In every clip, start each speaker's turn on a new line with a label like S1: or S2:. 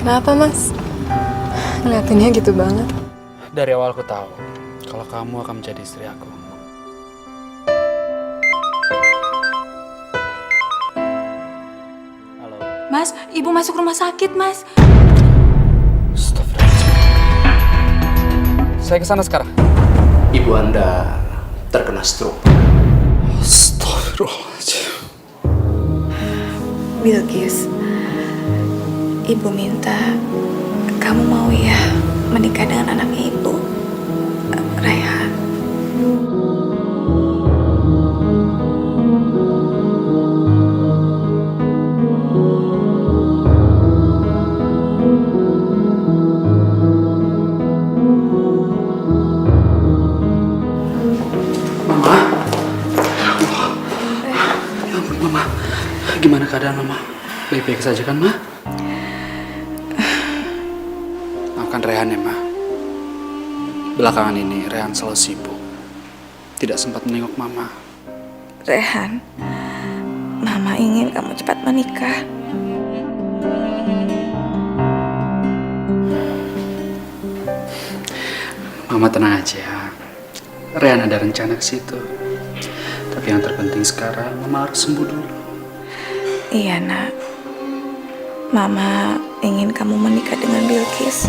S1: Kenapa, Mas? Ngeliatinnya gitu banget.
S2: Dari awal aku tahu kalau kamu akan menjadi istri aku. Halo.
S3: Mas, ibu masuk rumah sakit, Mas.
S2: Astagfirullahaladzim. Saya kesana sekarang.
S4: Ibu Anda terkena stroke.
S2: Astagfirullahaladzim.
S3: Bilqis, ibu minta kamu mau ya menikah dengan anaknya ibu, Raihan.
S2: Mama. Ya ampun, Mama. Gimana keadaan Mama? Baik-baik saja kan, Ma? Maafkan Rehan ya, Ma. Belakangan ini Rehan selalu sibuk. Tidak sempat menengok Mama.
S3: Rehan, Mama ingin kamu cepat menikah.
S2: Mama tenang aja. Rehan ada rencana ke situ. Tapi yang terpenting sekarang Mama harus sembuh dulu.
S3: Iya, Nak. Mama ingin kamu menikah dengan Bilqis.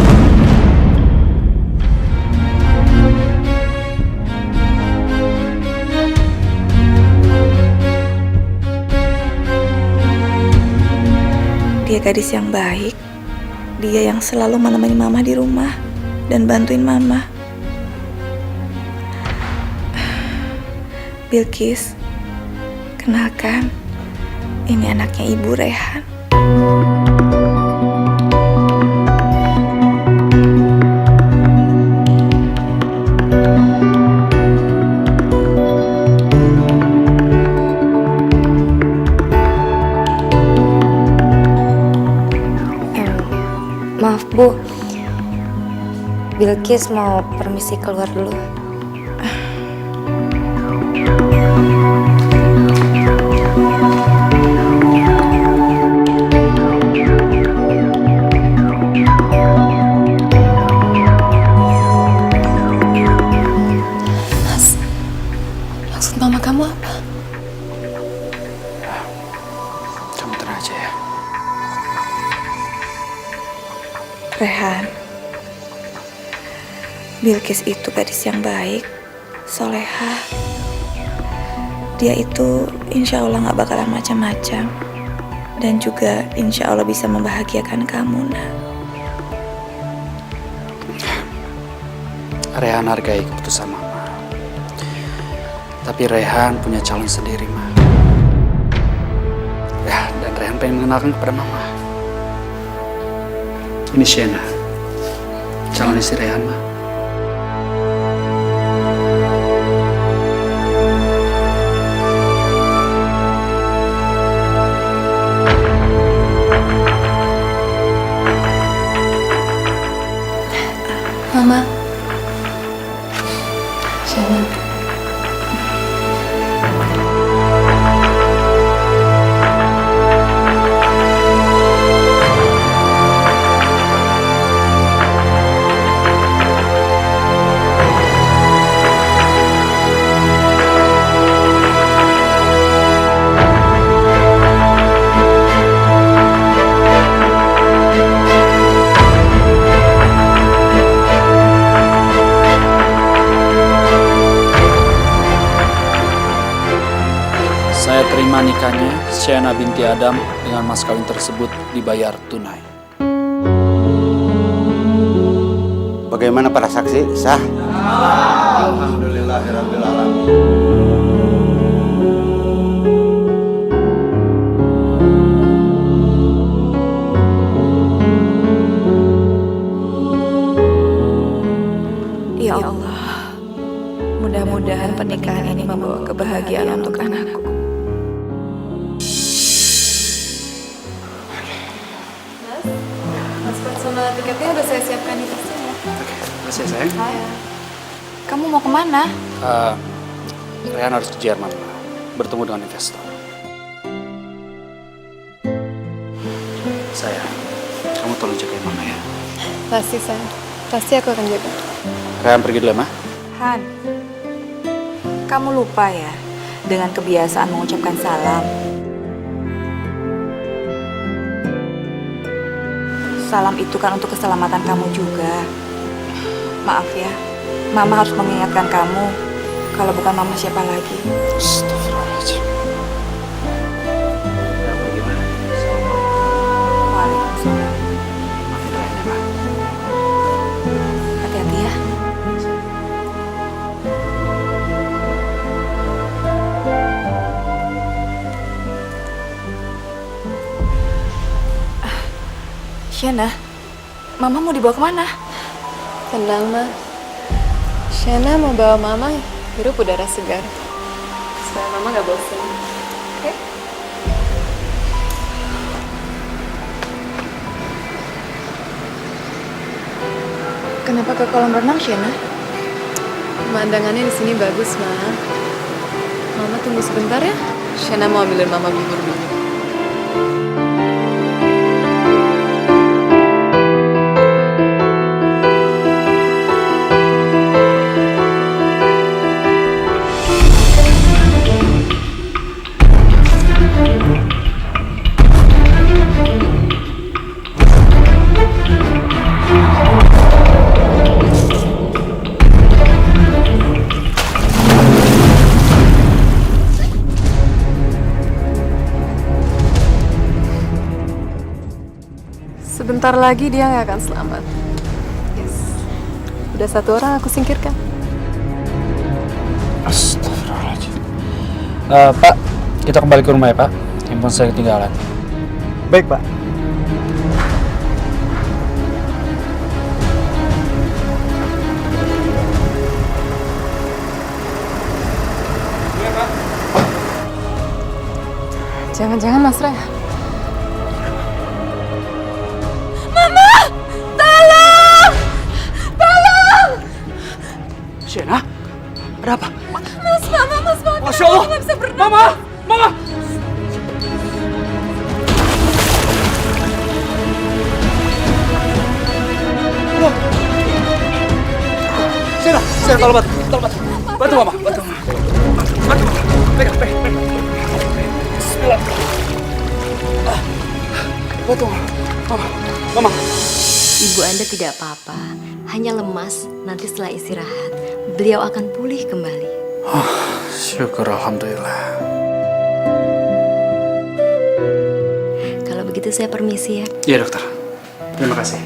S3: Dia gadis yang baik. Dia yang selalu menemani Mama di rumah dan bantuin Mama. Bilqis, kenalkan, ini anaknya Ibu Rehan.
S5: Maaf Bu, Bilqis mau permisi keluar dulu.
S1: Mas, maksud mama kamu apa?
S2: Kamu tenang aja ya.
S3: Rehan, Bilqis itu gadis yang baik, soleha. Dia itu insya Allah gak bakalan macam-macam. Dan juga insya Allah bisa membahagiakan kamu, Nak.
S2: Rehan hargai keputusan Mama. Tapi Rehan punya calon sendiri, Ma. Ya, dan Rehan pengen mengenalkan kepada Mama. Ini Shena, calon istri Rehan, Ma.
S1: Mama. Shena.
S2: Saya terima nikahnya Shena binti Adam dengan mas kawin tersebut dibayar tunai.
S6: Bagaimana para saksi? Sah? Alhamdulillahirrabbilalamin.
S3: Ya Allah, mudah-mudahan pernikahan ini membawa kebahagiaan untuk anakku.
S1: Paspor sama tiketnya udah saya siapkan di tasnya ya.
S2: Oke, makasih ya, sayang.
S3: Kamu mau kemana?
S2: Rehan harus ke Jerman, Ma. Bertemu dengan investor. Sayang, kamu tolong jagain mama ya.
S1: Pasti, sayang. Pasti aku akan jaga.
S2: Rehan pergi dulu ya, Ma.
S3: Han, kamu lupa ya dengan kebiasaan mengucapkan salam. Salam itu kan untuk keselamatan kamu juga. Maaf ya, Mama harus mengingatkan kamu. Kalau bukan Mama siapa lagi?
S2: Astagfirullahaladzim. Rehan pergi, Ma.
S3: Waalaikumsalam.
S2: Maafin Rehan ya, Ma.
S3: Hati-hati ya. Shena, Mama mau dibawa kemana?
S1: Tenang, Ma. Shena mau bawa Mama hirup udara segar. Supaya Mama gak bosan. Oke?
S3: Kenapa ke kolam renang, Shena?
S1: Pemandangannya di sini bagus, Ma. Mama tunggu sebentar ya. Shena mau ambilin Mama bubur dulu. Sebentar lagi dia nggak akan selamat. Yes. Udah satu orang aku singkirkan.
S2: Astagfirullahaladzim. Pak, kita kembali ke rumah ya, Pak. Handphone saya ketinggalan.
S6: Baik, Pak.
S1: Jangan-jangan Mas Rehan.
S2: Shena, ada apa?
S1: Mas,
S2: Masya Allah!
S1: nggak bisa berenang.
S2: Mama! Shena, tolong bantu. Bantu Mama. Pegang. Bismillah. Bantu Mama.
S5: Ibu Anda tidak apa-apa, hanya lemas. Nanti setelah istirahat, beliau akan pulih kembali.
S2: Syukur alhamdulillah.
S5: Kalau begitu saya permisi ya.
S2: Iya, dokter. Terima kasih.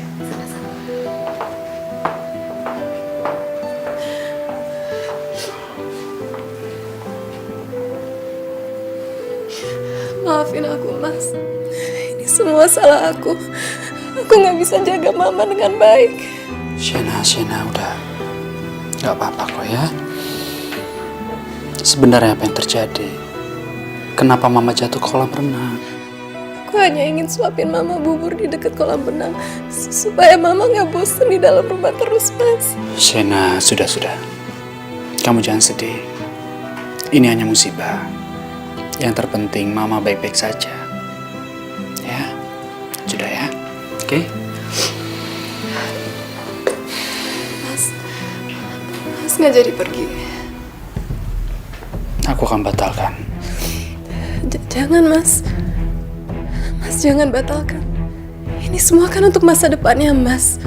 S1: Maafin aku, Mas. Ini semua salah aku. Aku nggak bisa jaga Mama dengan baik.
S2: Shena, udah. Gak apa-apa kok ya. Sebenarnya apa yang terjadi? Kenapa Mama jatuh ke kolam renang?
S1: Aku hanya ingin suapin Mama bubur di dekat kolam renang. Supaya Mama nggak bosan di dalam rumah terus, Mas.
S2: Shena, sudah. Kamu jangan sedih. Ini hanya musibah. Yang terpenting Mama baik-baik saja. Ya, sudah ya. Oke?
S1: Mas nggak jadi pergi.
S2: Aku akan batalkan.
S1: Jangan, Mas. Mas, jangan batalkan. Ini semua kan untuk masa depannya, Mas.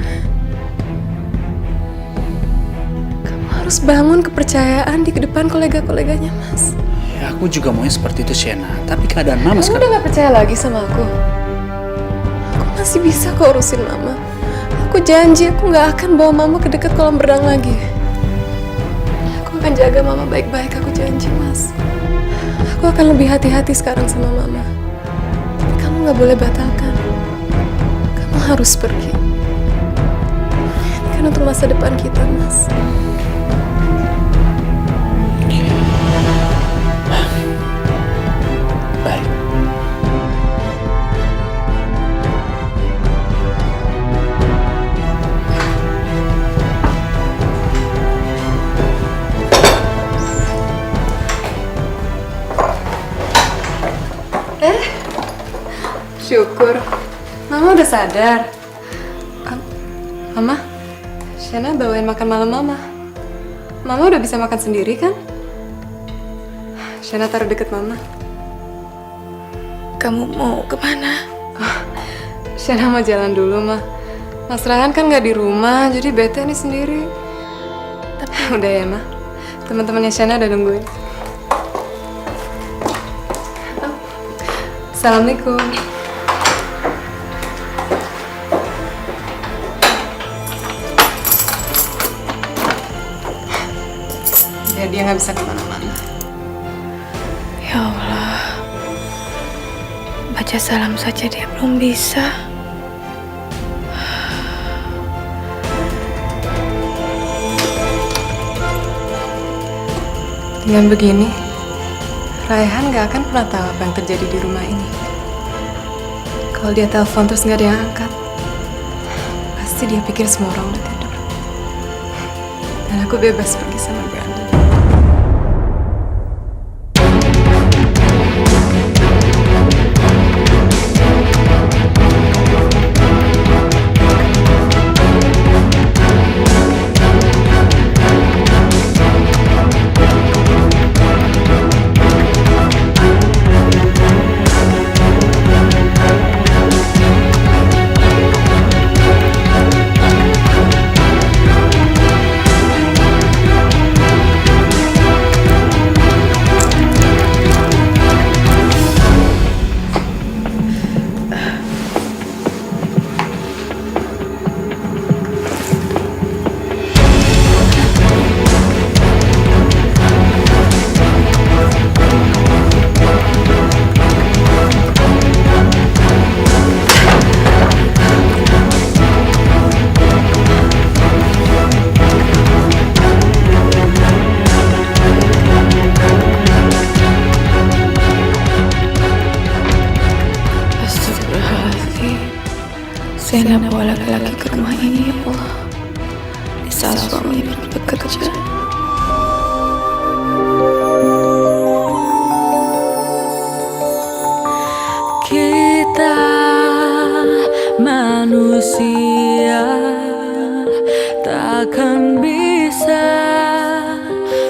S1: Kamu harus bangun kepercayaan di depan kolega-koleganya, Mas.
S2: Ya, aku juga maunya seperti itu, Shena. Tapi keadaan Mama
S1: Kamu
S2: sekarang...
S1: udah gak percaya lagi sama aku? Aku masih bisa kok urusin Mama. Aku janji aku gak akan bawa Mama ke dekat kolam renang lagi. Aku akan jaga Mama baik-baik, aku janji, Mas. Aku akan lebih hati-hati sekarang sama Mama. Tapi kamu gak boleh batalkan. Kamu harus pergi. Ini kan untuk masa depan kita, Mas.
S2: Baik.
S1: Syukur. Mama udah sadar. Mama, Shana bawain makan malam Mama. Mama udah bisa makan sendiri kan? Shana taruh deket Mama.
S3: Kamu mau kemana?
S1: Shana mau jalan dulu, Ma. Mas Rahan kan nggak di rumah, jadi bete nih sendiri. Udah ya, Ma. Teman-temannya Shana udah nungguin. Assalamualaikum. Ya, dia nggak bisa kemana-mana.
S3: Ya Allah, baca salam saja dia belum bisa.
S1: Dengan begini, Raihan gak akan pernah tahu apa yang terjadi di rumah ini. Kalau dia telepon terus gak ada yang angkat, pasti dia pikir semua orang udah tidur. Dan aku bebas pergi sama Brandon.
S3: Sena bawa laki-laki ke rumah ini, ya Allah. Di saat suami bekerja.
S7: Kita manusia takkan bisa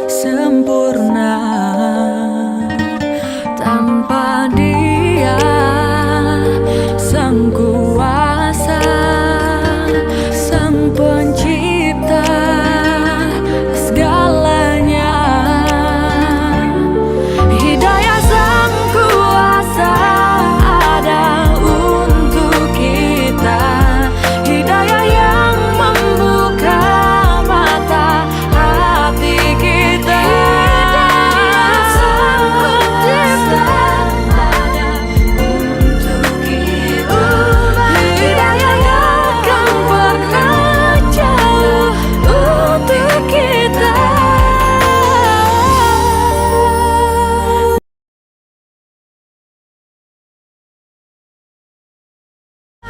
S7: sempurna tanpa Dia, Sang Kuasa, Sang Pencipta segalanya. Hidayah Sang Kuasa ada untuk kita, hidayah yang membuka mata hati kita. Hidayah Sang Pencipta ada untuk kita, hidayah yang akan bekerja untuk kita.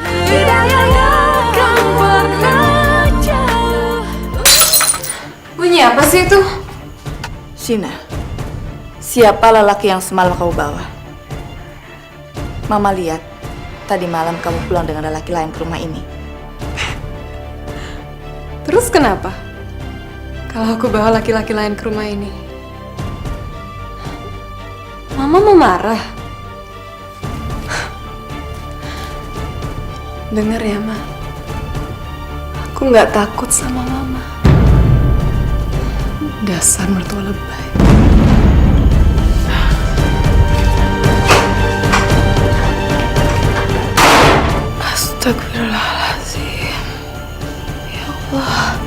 S7: Hidayah yang akan bekerja.
S1: Bunyi apa sih itu?
S8: Shina, siapa lelaki yang semalam kau bawa? Mama lihat, tadi malam kamu pulang dengan lelaki lain ke rumah ini.
S1: Terus kenapa? Kalau aku bawa laki-laki lain ke rumah ini, Mama mau marah. Dengar ya, Ma. Aku nggak takut sama Mama. Dasar mertua lebay.
S3: Astagfirullahaladzim. Ya Allah,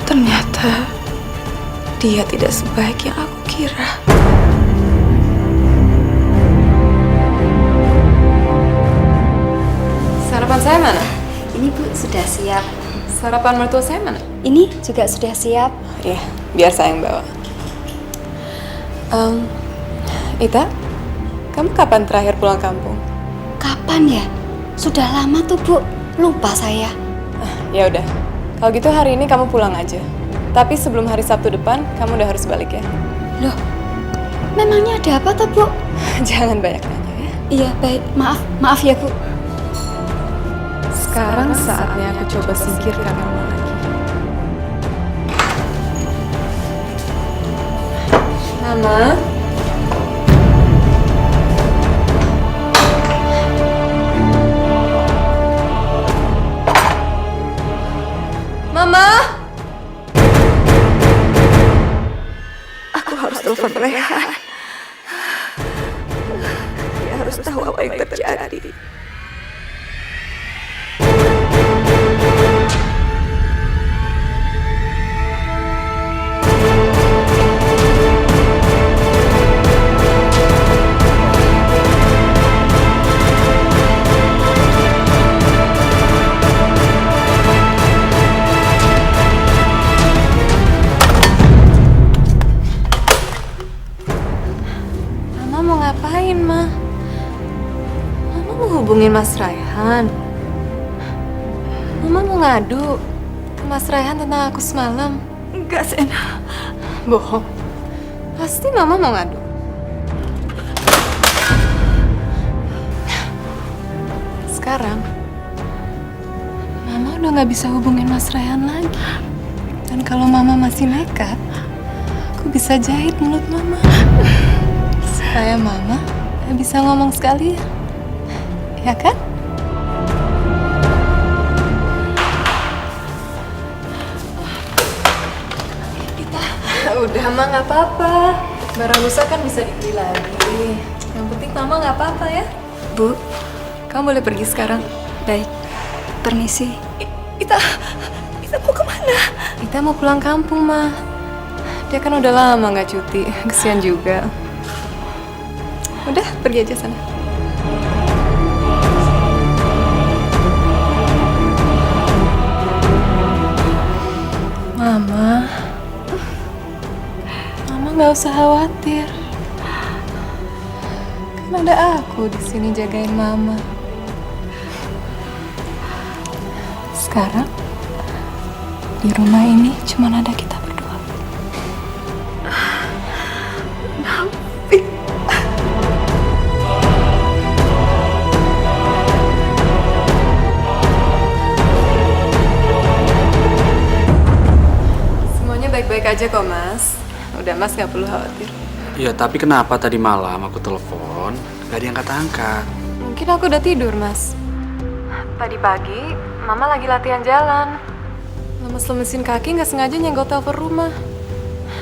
S3: ternyata dia tidak sebaik yang aku kira.
S1: Sarapan saya mana?
S5: Ini Bu sudah siap.
S1: Sarapan mertua saya mana?
S5: Ini juga sudah siap.
S1: Iya, biar saya yang bawa. Ita, kamu kapan terakhir pulang kampung?
S5: Kapan ya? Sudah lama tuh Bu, lupa saya.
S1: Ya udah, kalau gitu hari ini kamu pulang aja. Tapi sebelum hari Sabtu depan, kamu udah harus balik ya.
S5: Loh, memangnya ada apa tuh Bu?
S1: Jangan banyak nanya ya.
S5: Iya baik, maaf ya Bu.
S1: Sekarang saatnya aku coba singkirkan Mama lagi. Mama? Mama?
S3: Aku harus telepon Rehan. Dia harus tahu apa yang terjadi.
S1: Mama mau ngapain, Ma? Mama mau hubungin Mas Raihan. Mama mau ngadu ke Mas Raihan tentang aku semalam.
S3: Enggak, Sena.
S1: Bohong. Pasti Mama mau ngadu. Sekarang, Mama udah gak bisa hubungin Mas Raihan lagi. Dan kalau Mama masih nekat, aku bisa jahit mulut Mama. Supaya Mama gak bisa ngomong sekalian. Ya kan? Udah, Ma, gak apa-apa. Barang rusak kan bisa dibeli lagi. Yang penting Mama gak apa-apa ya.
S3: Bu,
S1: Kamu boleh pergi sekarang.
S3: baik. Permisi. Ita mau kemana?
S1: Kita mau pulang kampung, Ma. Dia kan udah lama gak cuti. Kesian juga. Udah, pergi aja sana. Mama gak usah khawatir. Kan ada aku di sini jagain Mama. Sekarang di rumah ini cuma ada kita berdua. Semuanya baik-baik aja kok, Mas. Udah, Mas gak perlu khawatir.
S2: Ya tapi kenapa tadi malam aku telepon gak diangkat-angkat?
S1: Mungkin aku udah tidur, Mas. Tadi pagi, Mama lagi latihan jalan. Lemes-lemesin kaki nggak sengaja nyenggol telepon rumah.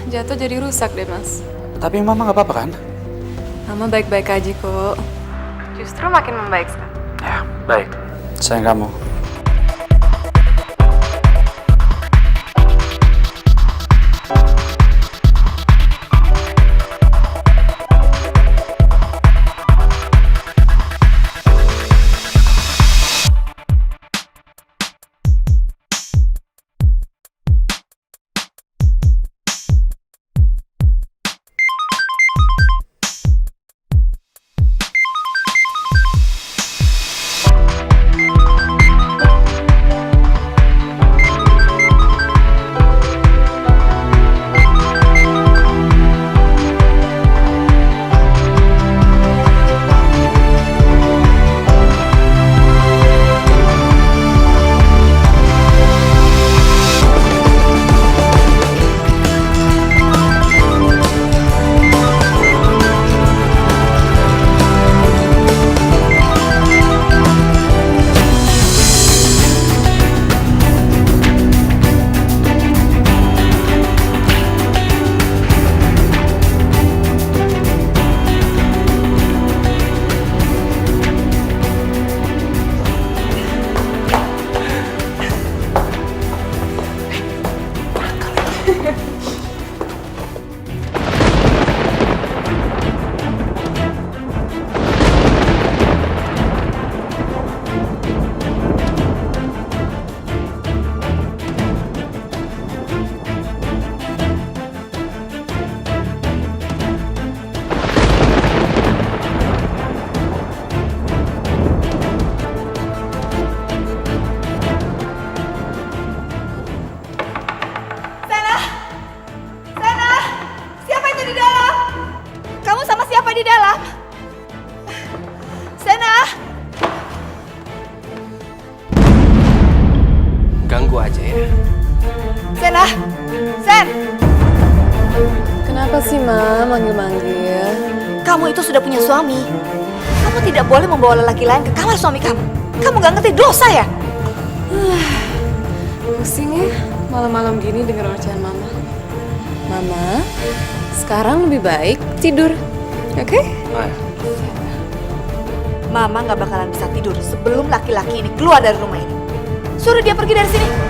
S1: Jatuh jadi rusak deh, Mas.
S2: Tapi mama gak apa-apa kan?
S1: Mama baik-baik aja kok. Justru makin membaik sekarang.
S2: Ya, baik. Sayang kamu. tunggu aja ya.
S8: Sen ah! Sen!
S1: Kenapa sih, Ma, manggil-manggil?
S8: Kamu itu sudah punya suami. Kamu tidak boleh membawa lelaki lain ke kamar suami kamu. Kamu gak ngerti dosa ya?
S1: Pusing ya, malam-malam gini denger ocehan Mama. Mama, sekarang lebih baik tidur, oke?
S8: Mama gak bakalan bisa tidur sebelum laki-laki ini keluar dari rumah ini. Suruh dia pergi dari sini.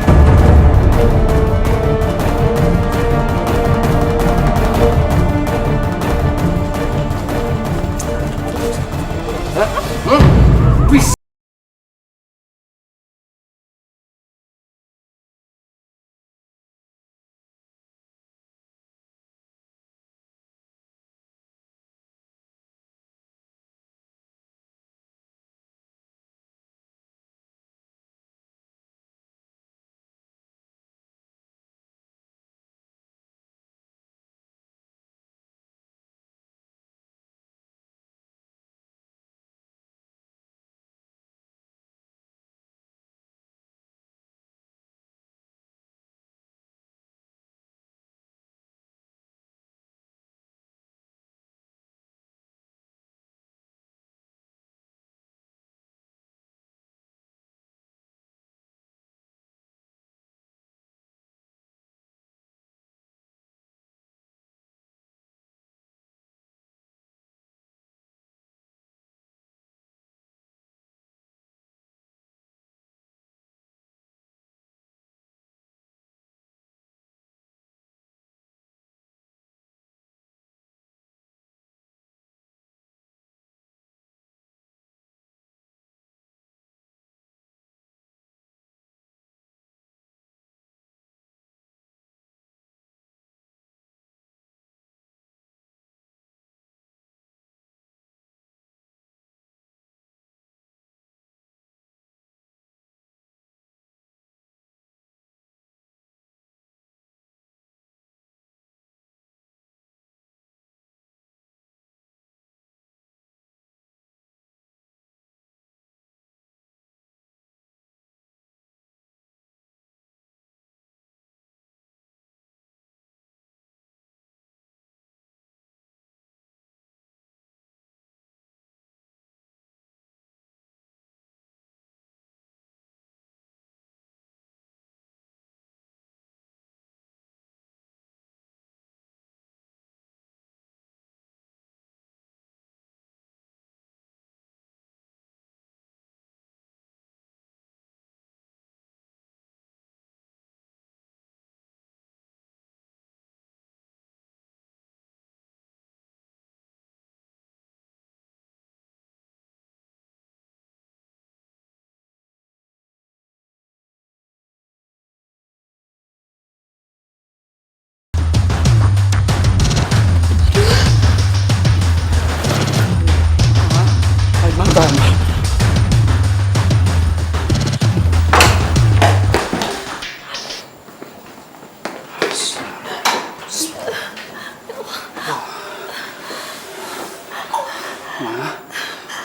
S2: Kalimantan.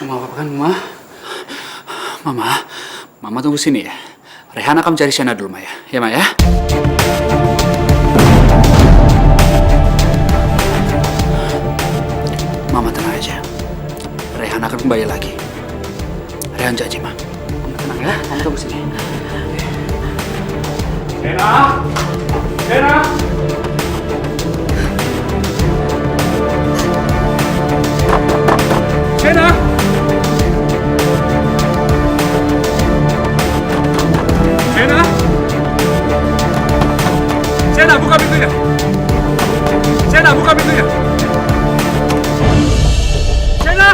S2: Mama apa kan, Mama? Mama tunggu sini ya. Rehan akan mencari Shena dulu, Ma ya. Ya, Ma ya. Mama tenang aja. Rehan akan kembali lagi. Rehan janji, Ma. Tenang ya, Mama tunggu sini. Shena! Shena! Shena! Shena! Shena, buka pintunya! Shena, buka pintunya! Shena!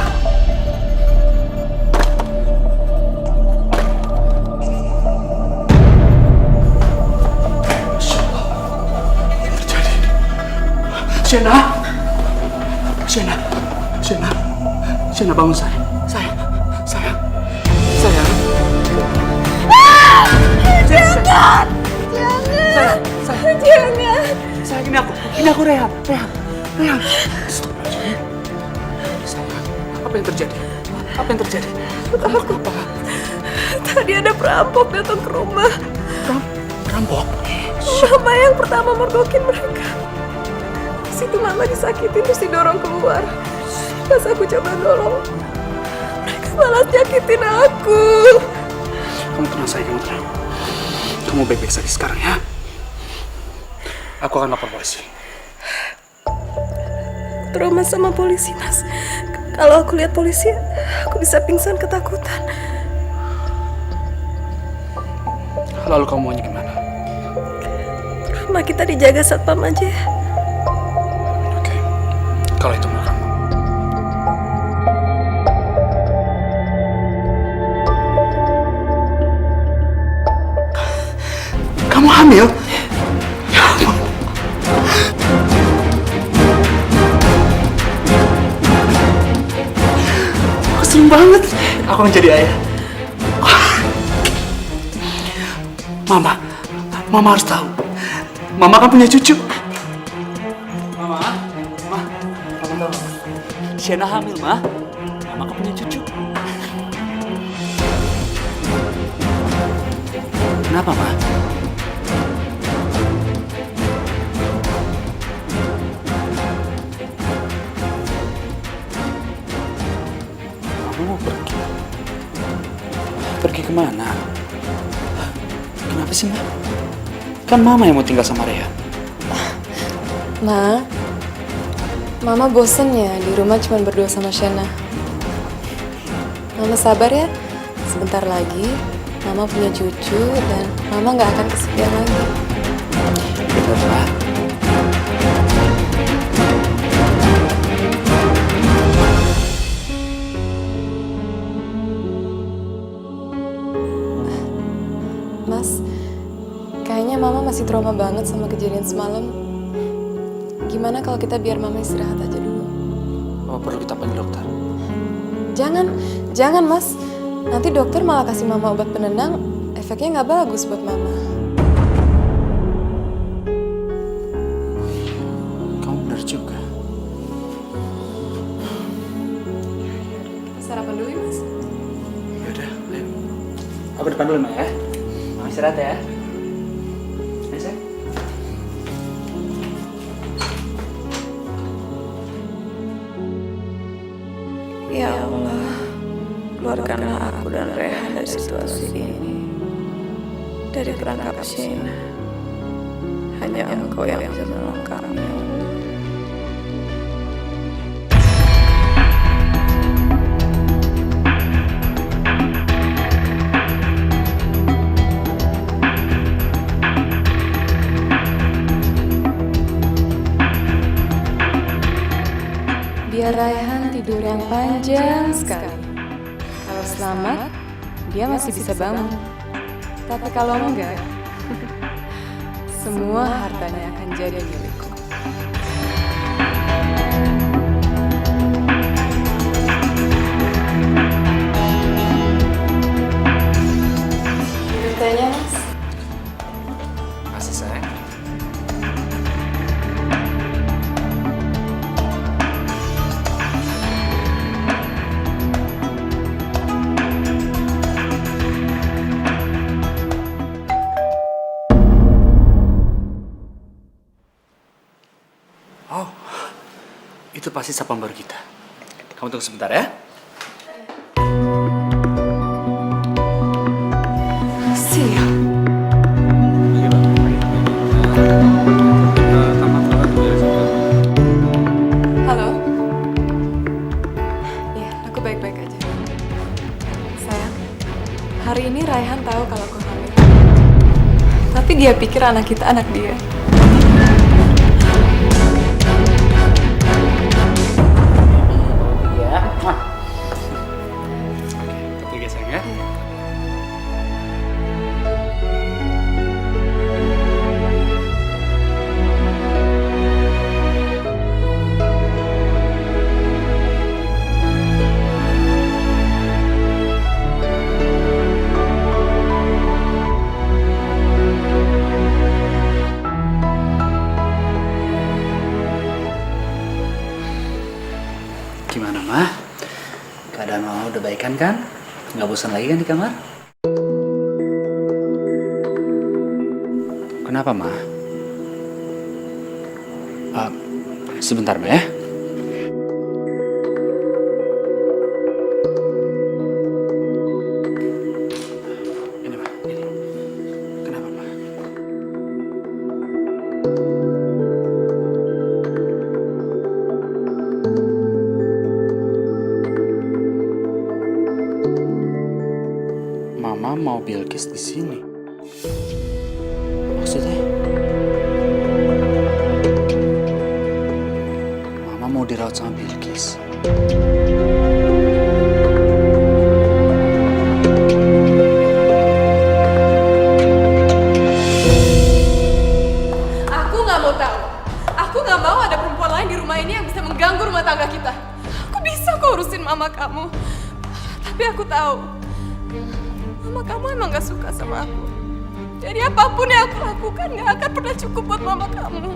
S2: Shena! Shena! Shena! Shena, bangun sayang. Sayang. Sayang. Sayang.
S7: Jangan!
S2: Sayang. Sayang.
S7: Jangan!
S2: Sayang, ini aku Rehan. Rehan. Stop aja. Sayang, apa yang terjadi? Apa yang terjadi? Kamu kenapa?
S1: Tadi ada perampok datang ke rumah.
S2: Perampok?
S1: Mama yang pertama mergokin mereka. Terus itu mama disakitin terus didorong keluar. Pas aku coba nolong, mereka malah nyakitin aku.
S2: Kamu tenang sayang, kamu tenang. Kamu baik-baik saja sekarang ya. Aku akan lapor polisi.
S1: Trauma sama polisi, Mas. Kalau aku lihat polisi, aku bisa pingsan ketakutan.
S2: Lalu kamu maunya gimana?
S1: Rumah kita dijaga satpam aja ya.
S2: Oke, kalau itu mau kamu. Kamu hamil? Ya ampun. Aku seneng banget. Aku akan jadi ayah. Mama harus tahu. Mama kan punya cucu. Mama tahu. Shena hamil, Ma. Mama kan punya cucu. Kenapa, Ma? Kamu mau pergi? Pergi kemana? Kenapa sih, Ma? Kan Mama yang mau tinggal sama Rehan.
S1: Mama bosen ya di rumah cuma berdua sama Shena. Mama sabar ya. Sebentar lagi Mama punya cucu dan Mama nggak akan kesepian lagi.
S2: Bener, Ma.
S1: Mas, kayaknya Mama masih trauma banget sama kejadian semalam. Gimana kalau kita biar Mama istirahat aja dulu?
S2: Oh, perlu kita panggil dokter?
S1: Jangan Mas. Nanti dokter malah kasih Mama obat penenang, efeknya nggak bagus buat Mama.
S2: Kamu benar juga.
S1: Sarapan dulu ya, Mas.
S2: Yaudah, ayo. Aku depan dulu, Ma ya. Mama istirahat ya. Ayo, sayang.
S3: Ya Allah, keluarkanlah aku dan Rehan dari situasi ini, dari perangkap Shena. Hanya Engkau yang bisa menolong kami, ya Allah.
S1: Biar Raihan tidur yang panjang sekali. Kalau selamat, dia masih bisa bangun. Tapi kalau enggak, semua hartanya akan jadi milikku. Tanya, Mas.
S2: Makasih, sayang. Oh, itu pasti sapam baru kita. Kamu tunggu sebentar ya.
S1: Siap. Halo. Ya, aku baik-baik aja. Sayang, hari ini Raihan tahu kalau aku hamil. Tapi dia pikir anak kita anak dia.
S2: Iya, Ma. Oke, kita pergi sayang ya. Gimana, Ma? Keadaan Mama udah baikan kan? Nggak bosan lagi kan di kamar? Kenapa, Ma? Sebentar, Ma, ya. Ini, Ma. Ini. Kenapa, Ma? Mama mau Bilqis di sini. Maksudnya? Mama mau dirawat sama Bilqis.
S1: Aku nggak mau tahu. Aku nggak mau ada perempuan lain di rumah ini yang bisa mengganggu rumah tangga kita. Aku bisa kok urusin mama kamu. Tapi aku tahu, mama kamu emang gak suka sama aku. Jadi apapun yang aku lakukan gak akan pernah cukup buat mama kamu.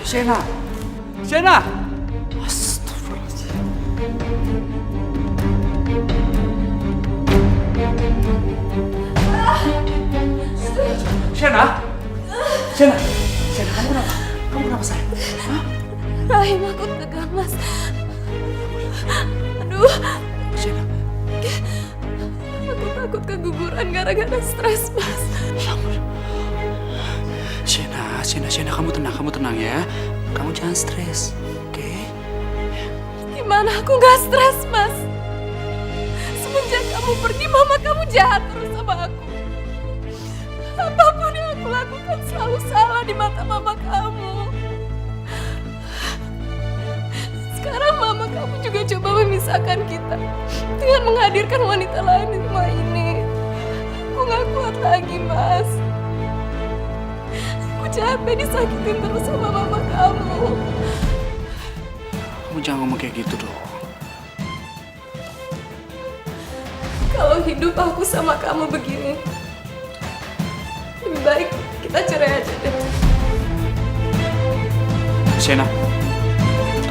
S2: Shena! Shena! Astagfirullahaladzim. Shena! Shena! Shena, kamu kenapa? Kamu kenapa, sayang? Hah?
S1: Rahim aku tegang, Mas. Aduh,
S2: Shena.
S1: aku takut keguguran gara-gara stres, Mas.
S2: Ya ampun. Shena, kamu tenang ya. Kamu jangan stres, oke?
S1: Gimana aku gak stres, Mas? Semenjak kamu pergi, mama kamu jahat terus sama aku. Apapun yang aku lakukan selalu salah di mata mama kamu. Sekarang mama kamu juga coba memisahkan kita dengan menghadirkan wanita lain di rumah ini. Aku gak kuat lagi, Mas. Aku capek disakitin terus sama mama kamu.
S2: Kamu jangan ngomong kayak gitu dong.
S1: Kalau hidup aku sama kamu begini, lebih baik kita cerai aja deh.
S2: Shena,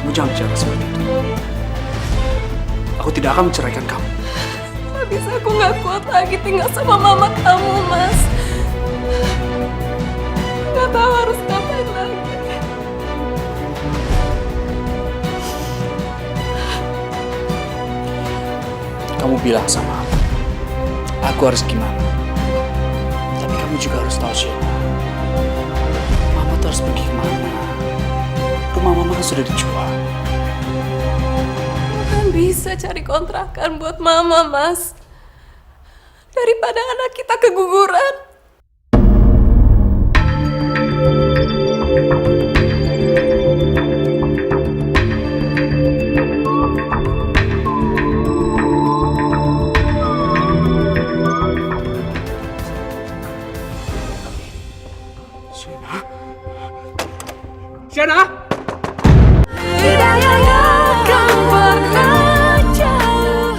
S2: kamu jangan bicara seperti itu. Aku tidak akan menceraikan kamu.
S1: Habis aku gak kuat lagi tinggal sama mama kamu, Mas. Gak tahu harus ngapain lagi.
S2: Kamu bilang sama aku harus gimana. Tapi kamu juga harus tahu, Shena. Mama tuh harus pergi kemana. Rumah mama kan sudah dijual.
S1: Kan bisa cari kontrakan buat mama, Mas. Daripada anak kita keguguran.
S2: Shena? Shena?
S7: Tidak yang akan pernah jauh.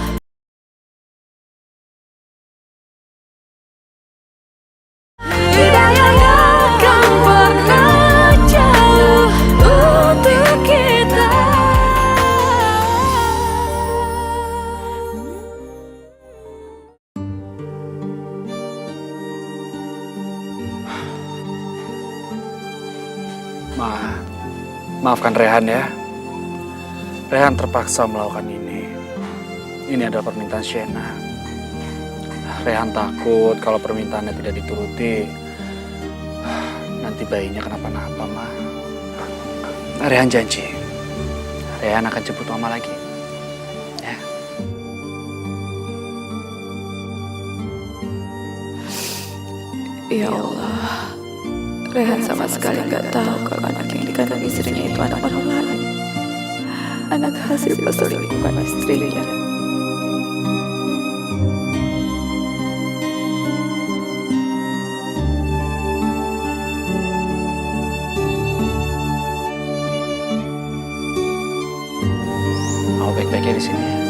S7: Tidak yang akan pernah jauh untuk kita.
S2: Maafkan Rehan ya. Rehan terpaksa melakukan ini. Ini adalah permintaan Shena. Rehan takut kalau permintaannya tidak dituruti, nanti bayinya kenapa-napa, Ma. Rehan janji, Rehan akan jemput Mama lagi. Ya.
S3: Ya Allah, Rehan sama sekali nggak tahu kalau anak yang dikandung istrinya itu anak orang lain. Anak hasil perselingkuhan istrinya.
S2: Mau baik-baik ya di sini ya.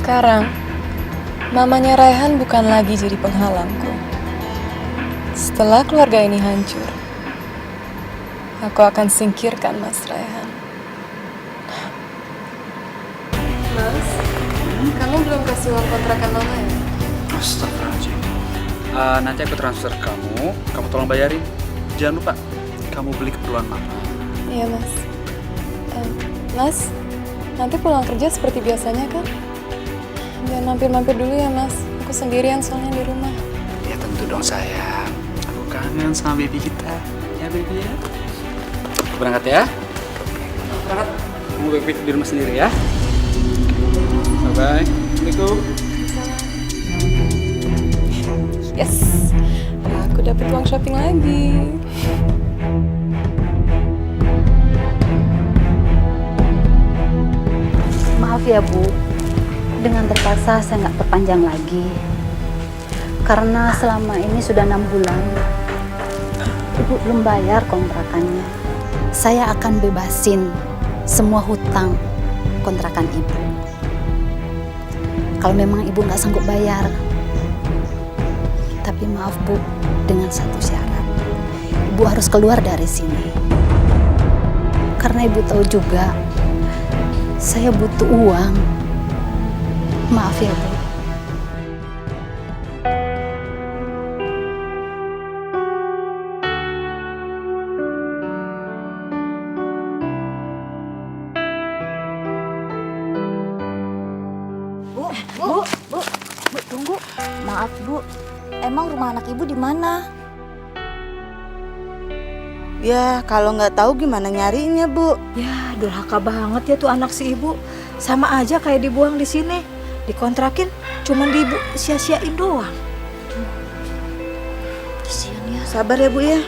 S1: Sekarang, mamanya Raihan bukan lagi jadi penghalangku. Setelah keluarga ini hancur, aku akan singkirkan Mas Raihan. Mas, kamu belum kasih uang kontrakan mama ya?
S2: Astagfirullahaladzim. Nanti aku transfer ke kamu tolong bayarin. Jangan lupa, kamu beli keperluan mama.
S1: Iya, Mas. Mas, nanti pulang kerja seperti biasanya kan? Jangan mampir-mampir dulu ya, Mas. Aku sendirian soalnya di rumah.
S2: Ya tentu dong sayang. Aku kangen sama baby kita. Ya baby ya. Aku berangkat ya. Berangkat. Kamu baik-baik di rumah sendiri ya. Bye-bye. Assalamualaikum.
S1: Yes, aku dapat uang shopping lagi.
S9: Maaf ya Bu, dengan terpaksa saya nggak perpanjang lagi. Karena selama ini sudah 6 bulan, Ibu belum bayar kontrakannya. Saya akan bebasin semua hutang kontrakan Ibu. Kalau memang Ibu nggak sanggup bayar, tapi maaf Bu, dengan satu syarat. Ibu harus keluar dari sini. Karena Ibu tahu juga, saya butuh uang. Maaf ya Bu.
S8: Bu, tunggu. Maaf Bu, emang rumah anak Ibu di mana?
S10: Ya, kalau nggak tahu gimana nyariinnya, Bu?
S8: Ya, durhaka banget ya tuh anak si Ibu. Sama aja kayak dibuang di sini. Dikontrakin, cuman dibu sia-siain doang. Kasian ya.
S10: Sabar ya, Bu ya.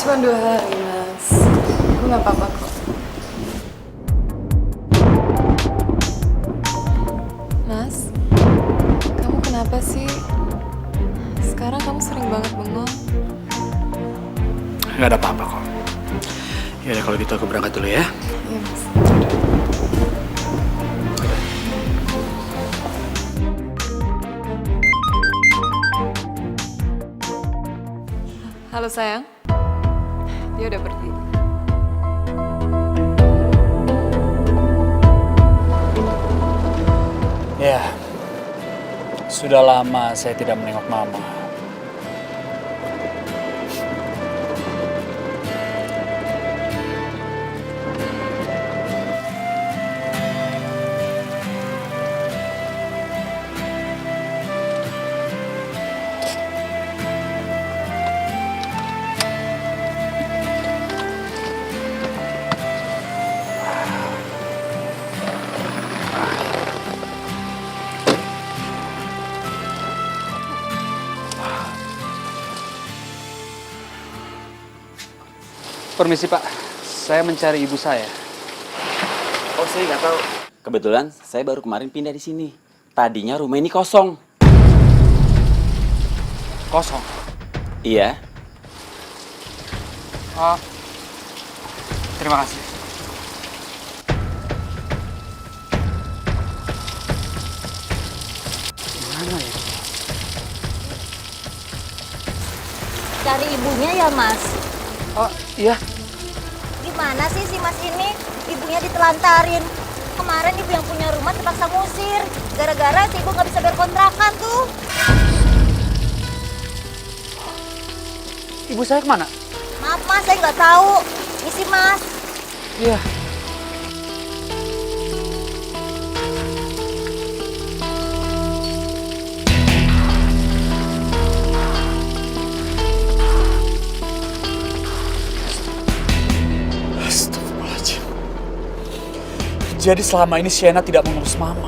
S1: Cuma 2 hari, Mas. Aku nggak apa-apa kok. Mas, kamu kenapa sih? Sekarang kamu sering banget bengong.
S2: Nggak ada apa-apa kok. Ya udah kalau gitu aku berangkat dulu ya.
S1: Iya, Mas. Halo sayang. Dia udah pergi.
S2: Ya, sudah lama saya tidak menengok mama. Permisi Pak, saya mencari ibu saya.
S6: Oh, saya nggak tahu. Kebetulan saya baru kemarin pindah di sini. Tadinya rumah ini kosong.
S2: Kosong?
S6: Iya.
S2: Oh, terima kasih. Gimana ya?
S8: cari ibunya ya, Mas?
S2: Oh iya,
S8: Gimana sih si Mas ini? Ibunya ditelantarin. Kemarin ibu yang punya rumah terpaksa ngusir. Gara-gara si ibu nggak bisa bayar kontrakan tuh.
S2: ibu saya kemana?
S8: Maaf Mas, saya nggak tahu. Misi Mas.
S2: Iya. Astagfirullahaladzim. Jadi selama ini Sienna tidak mengurus mama.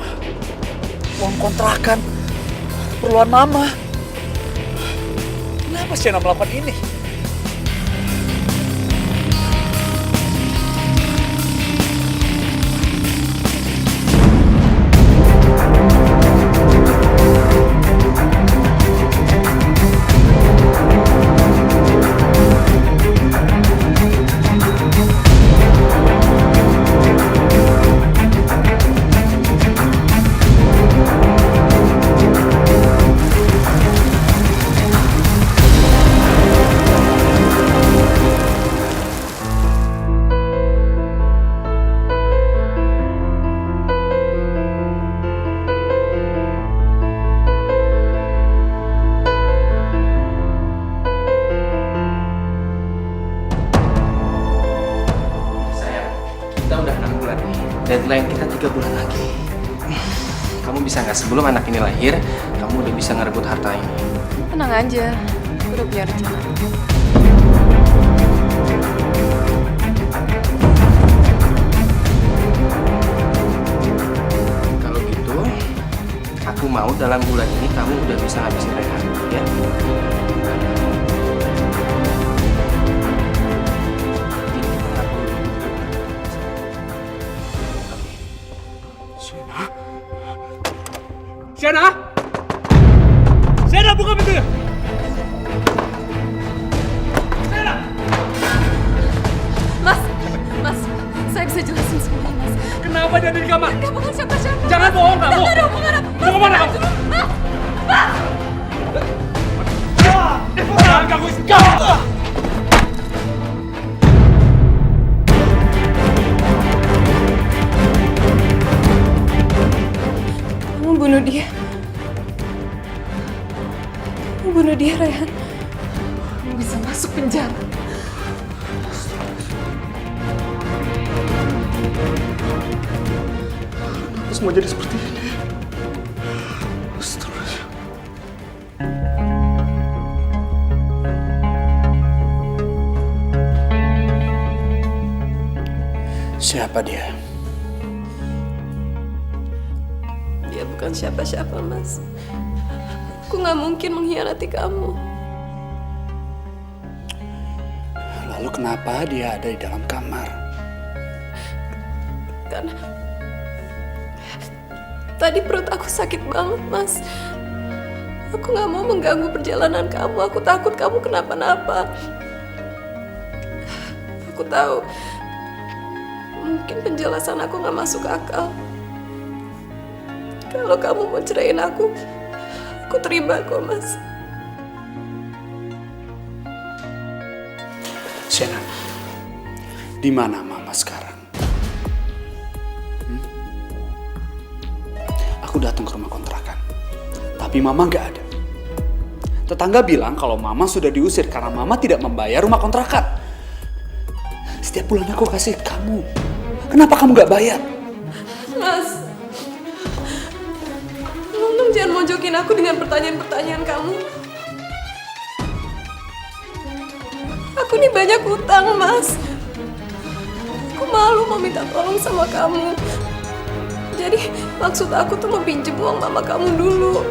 S2: Uang kontrakan, keperluan mama. Kenapa Sienna melakukan ini?
S4: Kita udah 6 bulan nih. Deadline kita 3 bulan lagi. Kamu bisa nggak sebelum anak ini lahir, kamu udah bisa ngerebut harta ini?
S1: Tenang aja, aku udah punya rencana.
S4: Kalau gitu, aku mau dalam bulan ini kamu udah bisa ngabisin Rehan, ya?
S2: Sienna! Sienna, buka pintunya! Sienna!
S1: Mas, saya bisa jelasin semuanya, Mas.
S2: Kenapa dia ada di kamar?
S1: Dia bukan siapa-siapa.
S2: Jangan bohong kamu!
S1: Nggak ada hubungan apa.
S2: Mau kemana kamu? Jangan ganggu istri kamu!
S1: Kamu bunuh dia. Kamu bunuh dia, Rehan. Kamu bisa masuk penjara.
S2: Kenapa semua jadi seperti ini? Astagfirullah. Siapa dia?
S1: Dia bukan siapa-siapa, Mas. Aku nggak mungkin mengkhianati kamu.
S2: Lalu kenapa dia ada di dalam kamar?
S1: Karena tadi perut aku sakit banget, Mas. Aku nggak mau mengganggu perjalanan kamu. Aku takut kamu kenapa-napa. Aku tahu mungkin penjelasan aku nggak masuk akal. Kalau kamu mau ceraiin aku terima kok, Mas.
S2: Sienna, di mana Mama sekarang? Aku datang ke rumah kontrakan, tapi Mama nggak ada. Tetangga bilang kalau Mama sudah diusir karena Mama tidak membayar rumah kontrakan. Setiap bulan aku kasih kamu. Kenapa kamu nggak bayar?
S1: Mas, tolong jangan mojokin aku dengan pertanyaan-pertanyaan kamu. Aku nih banyak utang, Mas. Aku malu mau minta tolong sama kamu. Jadi maksud aku tuh mau pinjem uang mama kamu dulu.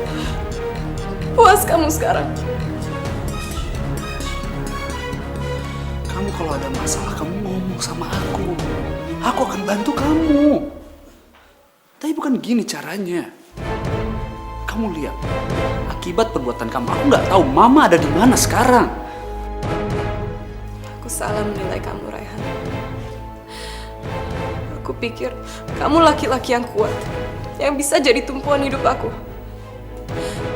S1: Puas kamu sekarang?
S2: Kamu kalau ada masalah kamu ngomong sama aku. Aku akan bantu kamu. Tapi bukan gini caranya. Kamu lihat, akibat perbuatan kamu, aku nggak tahu Mama ada di mana sekarang.
S1: Aku salah menilai kamu, Raihan. Aku pikir kamu laki-laki yang kuat, yang bisa jadi tumpuan hidup aku.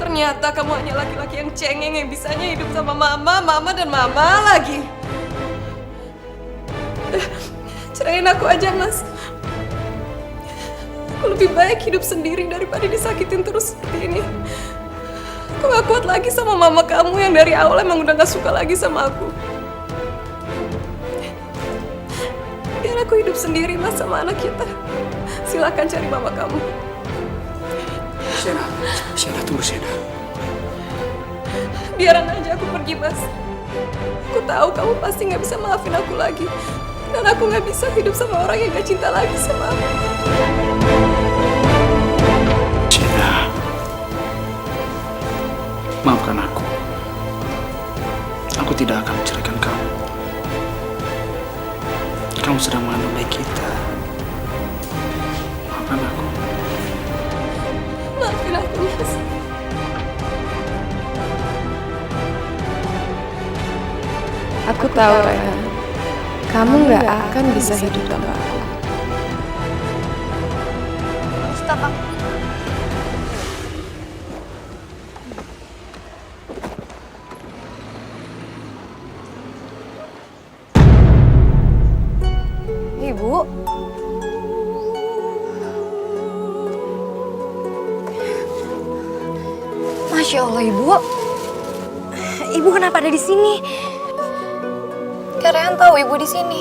S1: Ternyata Ternyata kamu hanya laki-laki yang cengeng yang bisanya hidup sama mama, mama, dan mama lagi. Ceraiin aku aja, Mas. Aku lebih baik hidup sendiri daripada disakitin terus seperti ini. Aku gak kuat lagi sama mama kamu yang dari awal emang udah gak suka lagi sama aku. Biar aku hidup sendiri, Mas, sama anak kita. Silakan cari mama kamu.
S2: Shena, tunggu Shena.
S1: Biaran aja aku pergi, Mas. Aku tahu kamu pasti gak bisa maafin aku lagi. Dan aku gak bisa hidup sama orang yang gak cinta lagi sama aku.
S2: Shena, maafkan aku. Aku tidak akan menceraikan kamu. Kamu sedang mengandung bayi kita. Maafkan aku.
S1: Maafin aku, Mas. Aku tahu, Rehan. Kamu gak akan bisa hidup tanpa aku.
S8: Stop, Bang.
S1: Ibu?
S5: Masya Allah, Ibu. Ibu kenapa ada di sini?
S1: Kak Rehan tahu ibu di sini.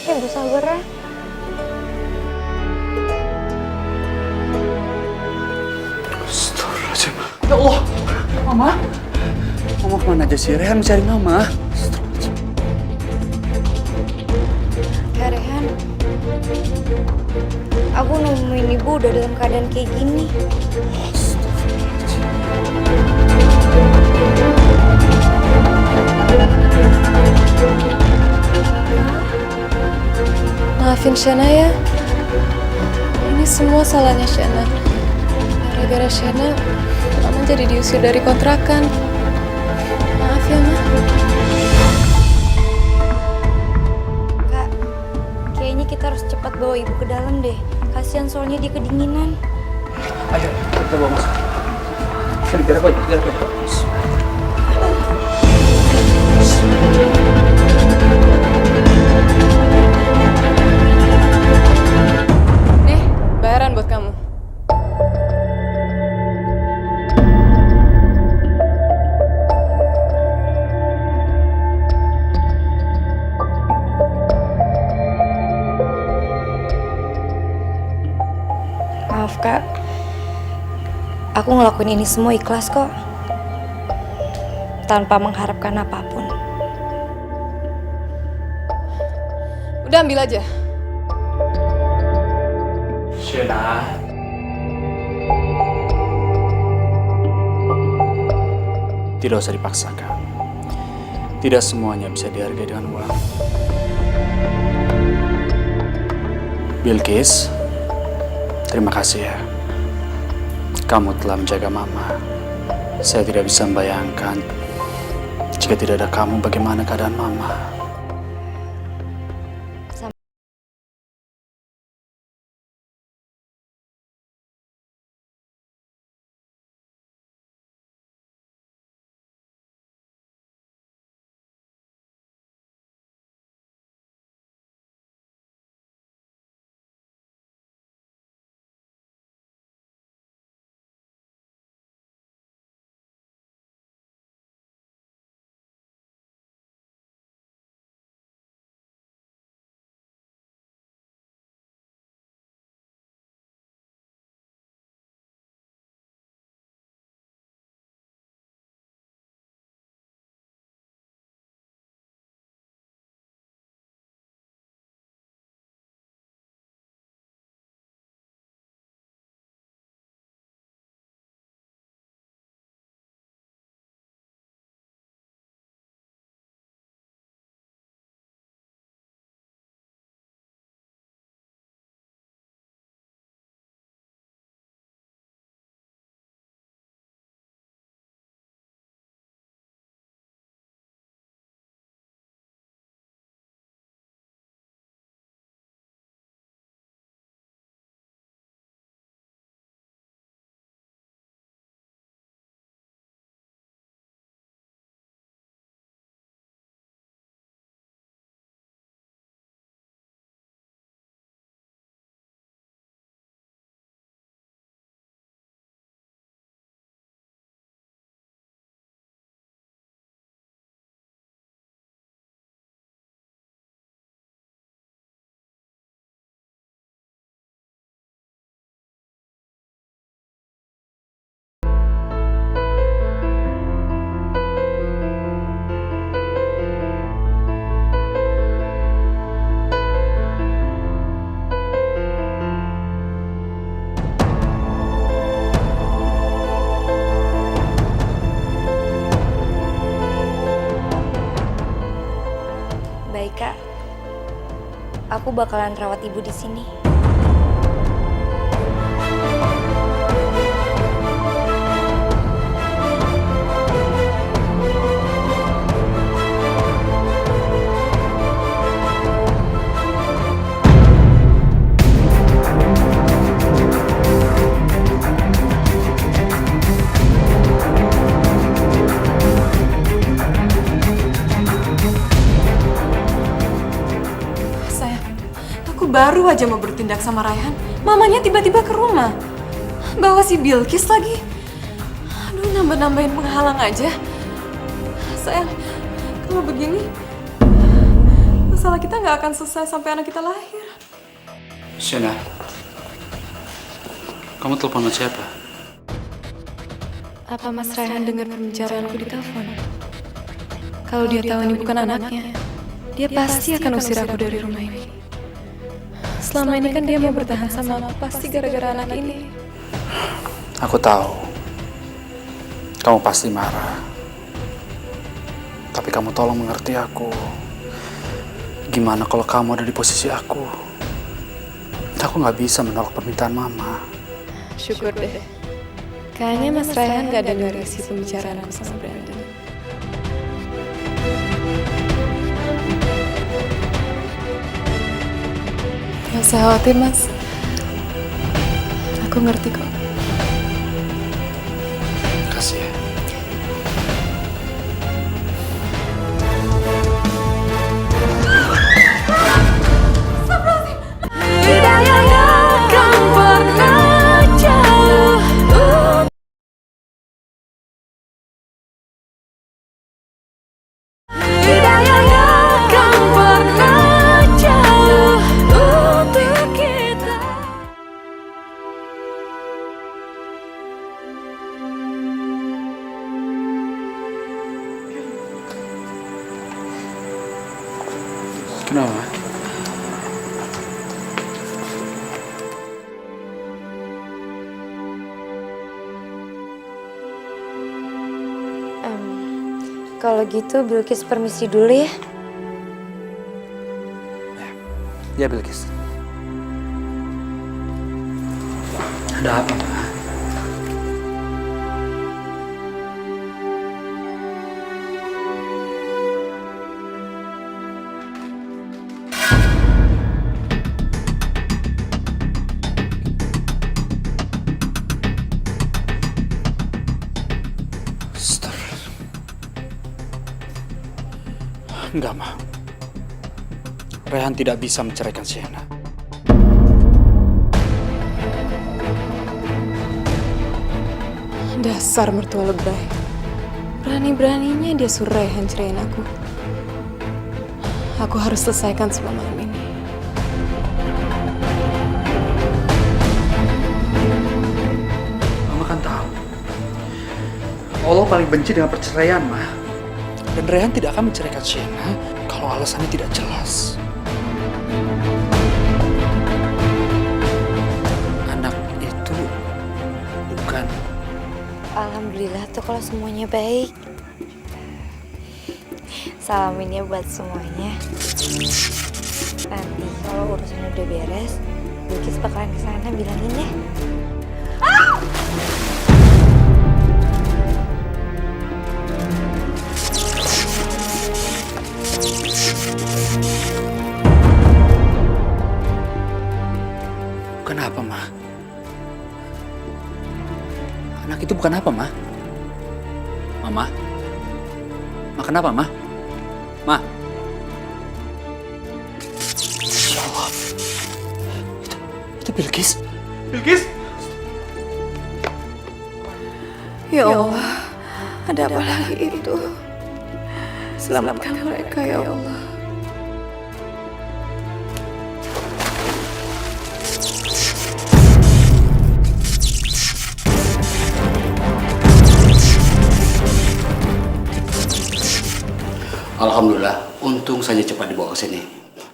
S1: Ibu sabar ya.
S2: Astagfirullahaladzim. Ya Allah, Mama. Mama kemana aja sih? Rehan mencari Mama. Astagfirullahaladzim.
S5: Kak Rehan, aku nemuin ibu udah dalam keadaan kayak gini.
S1: Maafin Shena ya. Ini semua salahnya Shena. Gara-gara Shena, Mama jadi diusir dari kontrakan. Maaf ya, Ma.
S5: Kak, kayaknya kita harus cepat bawa ibu ke dalam deh. Kasihan soalnya dia kedinginan.
S2: Ayo, kita bawa masuk. Sini, biar aku aja.
S1: Nih, bayaran buat kamu.
S5: Maaf Kak, aku ngelakuin ini semua ikhlas kok. Tanpa mengharapkan apapun.
S1: Udah ambil aja.
S2: Shena. Tidak usah dipaksakan. Tidak semuanya bisa dihargai dengan uang. Bilqis, terima kasih ya. Kamu telah menjaga Mama. Saya tidak bisa membayangkan jika tidak ada kamu bagaimana keadaan Mama.
S8: aku bakalan rawat ibu di sini.
S1: Baru aja mau bertindak sama Raihan, mamanya tiba-tiba ke rumah. Bawa si Bilkis lagi. Aduh, nambah-nambahin penghalang aja. Sayang, kalau begini, masalah kita nggak akan selesai sampai anak kita lahir.
S2: Shena, kamu telepon sama siapa?
S1: Apa Mas Raihan dengar pembicaraanku di telepon? Kalau dia tahu ini bukan anaknya, dia pasti akan usir aku dari rumah ini. Selama ini kan dia mau bertahan sama aku, pasti gara-gara anak ini.
S2: Aku tahu. Kamu pasti marah. Tapi kamu tolong mengerti aku. Gimana kalau kamu ada di posisi aku? Aku nggak bisa menolak permintaan Mama.
S1: Syukur deh. Kayaknya Mas Raihan nggak dengar isi pembicaraanku sama Brandon. Gak usah khawatir, Mas. Aku ngerti kok.
S2: Kasih ya.
S7: Tidak akan pernah jauh. Tidak akan pernah jauh untuk kita.
S2: Kenapa?
S8: Kalau gitu Bilkis permisi dulu ya.
S2: Ya, Bilkis. Ada apa, Ma? Enggak, Ma. Raihan tidak bisa menceraikan Shena.
S1: Dasar mertua lebay. Berani-beraninya dia suruh Raihan ceraiin aku. Aku harus selesaikan semua malam ini.
S2: Mama kan tahu. Allah paling benci dengan perceraian, Ma. Dan Raihan tidak akan menceraikan Shena kalau alasannya tidak jelas. Anak itu bukan...
S8: Alhamdulillah tuh kalau semuanya baik. Salamin ya buat semuanya. Nanti kalau urusan udah beres, Bilkis bakalan kesana bilangin ya.
S2: Bukan apa, Ma? Anak itu bukan apa, Ma? Mama? Ma, kenapa, Ma? Ma? Ya Allah. Itu Bilkis. Bilkis?
S1: Ya Allah, ada apa lagi itu? Selamatkan mereka, ya Allah.
S11: Alhamdulillah, untung saja cepat dibawa ke sini.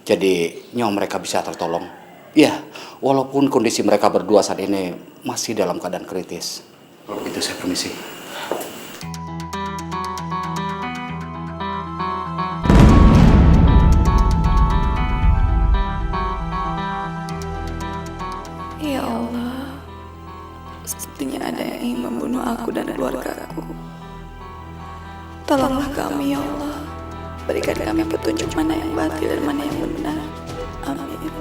S11: Jadi nyawa mereka bisa tertolong. Ya, walaupun kondisi mereka berdua saat ini masih dalam keadaan kritis. Kalau begitu saya permisi.
S3: aku dan keluarga aku. Tolonglah kami ya Allah. Berikan kami petunjuk mana yang batil dan mana yang benar. Amin.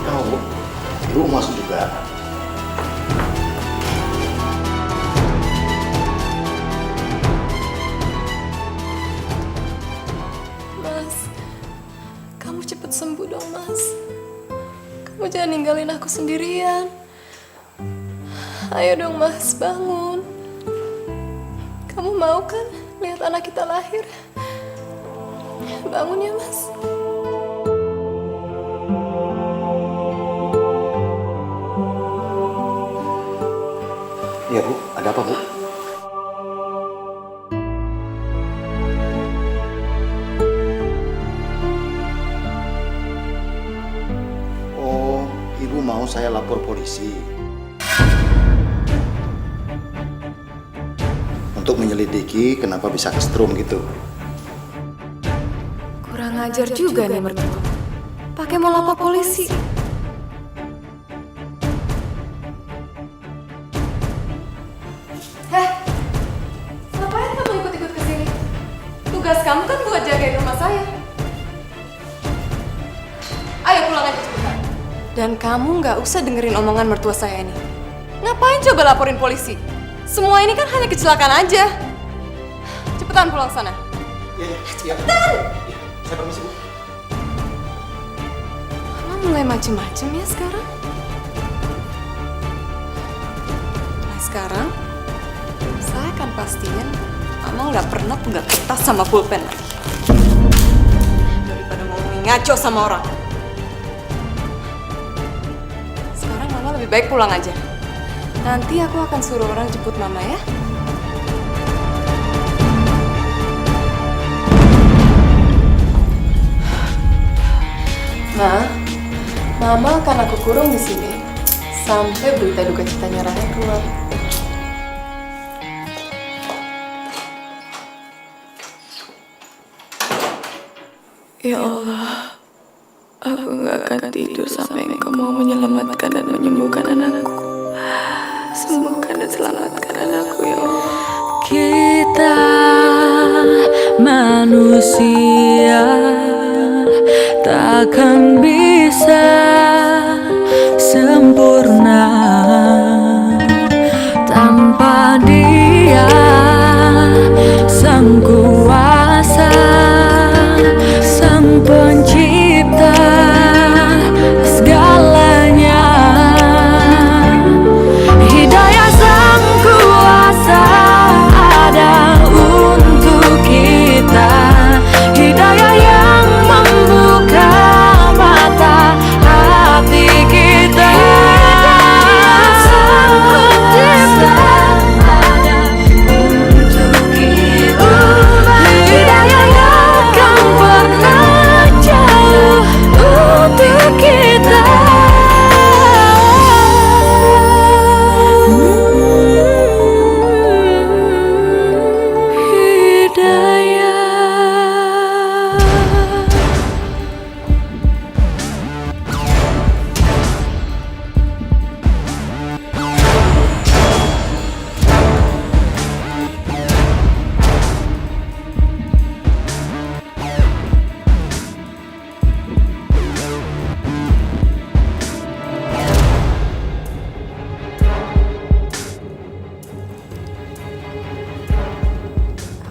S11: Tahu, ibu masuk juga.
S1: Mas, kamu cepet sembuh dong, Mas. Kamu jangan ninggalin aku sendirian. Ayo dong, Mas, bangun. Kamu mau kan lihat anak kita lahir? Bangun ya, Mas.
S11: Iya Bu, ada apa Bu? Oh, Ibu mau saya lapor polisi untuk menyelidiki kenapa bisa kesetrum gitu.
S1: Kurang ajar juga nih mertua. Pakai mau lapor polisi. Heh, ngapain kamu ikut-ikut ke sini? Tugas kamu kan buat jagain rumah saya. Ayo pulang aja cepetan. Dan kamu nggak usah dengerin omongan mertua saya ini. Ngapain coba laporin polisi? Semua ini kan hanya kecelakaan aja. Cepetan pulang sana.
S11: Iya.
S1: Cepetan!
S11: Saya permisi Bu.
S1: Mama mulai macem-macem ya sekarang. Mulai sekarang, saya akan pastiin Mama nggak pernah pegang kertas sama pulpen lagi. Daripada ngomongin ngaco sama orang. Sekarang Mama lebih baik pulang aja. Nanti aku akan suruh orang jemput Mama ya. Ma, Mama akan aku kurung di sini sampai berita duka citanya Rahel keluar.
S3: Ya Allah, aku gak akan tidur sampai Engkau mau menyelamatkan dan menyembuhkan anakku. Sembuhkan dan selamatkan anakku ya Allah.
S7: Kita manusia takkan bisa sempurna tanpa Dia Sang Kuasa, Sang Pencipta segalanya. Hidayah Sang Kuasa ada untuk kita. Hidayah yang membuka mata hati kita. Sang Pencipta ada untuk kita. Hidayah yang akan pernah jauh untuk kita.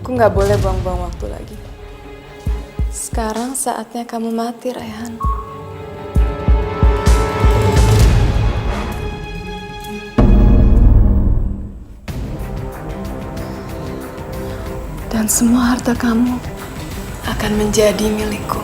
S1: Aku nggak boleh buang-buang waktu lagi. Sekarang saatnya kamu mati, Rayhan. Dan semua harta kamu akan menjadi milikku.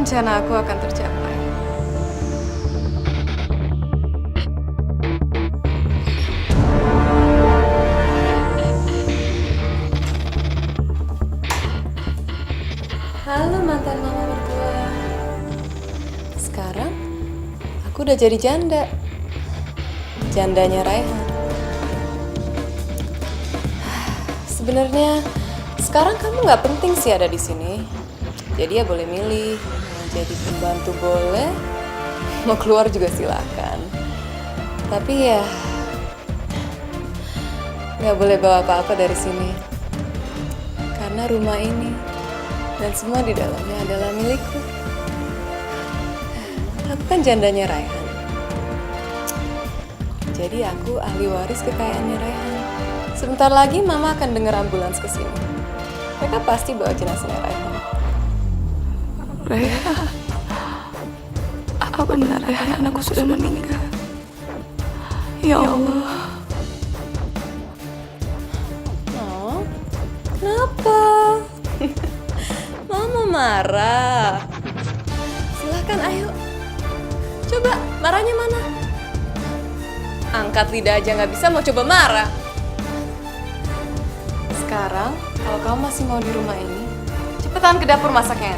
S1: rencana aku akan tercapai. Halo mantan mama berdua. Sekarang aku udah jadi janda. Jandanya Raihan. Sebenarnya sekarang kamu nggak penting sih ada di sini. Jadi ya boleh milih. Mau jadi pembantu boleh, mau keluar juga silakan. Tapi ya nggak boleh bawa apa-apa dari sini. Karena rumah ini dan semua di dalamnya adalah milikku. Aku kan jandanya Raihan. Jadi aku ahli waris kekayaannya Raihan. Sebentar lagi Mama akan dengar ambulans ke sini. Mereka pasti bawa jenazahnya Raihan.
S10: Raihan, apa benar Raihan aku sudah meninggal? Ya Allah.
S1: Oh, kenapa? Mama marah. Silahkan, ayo. Coba, marahnya mana? Angkat lidah aja nggak bisa, mau coba marah. Sekarang, kalau kamu masih mau di rumah ini, cepetan ke dapur masaknya.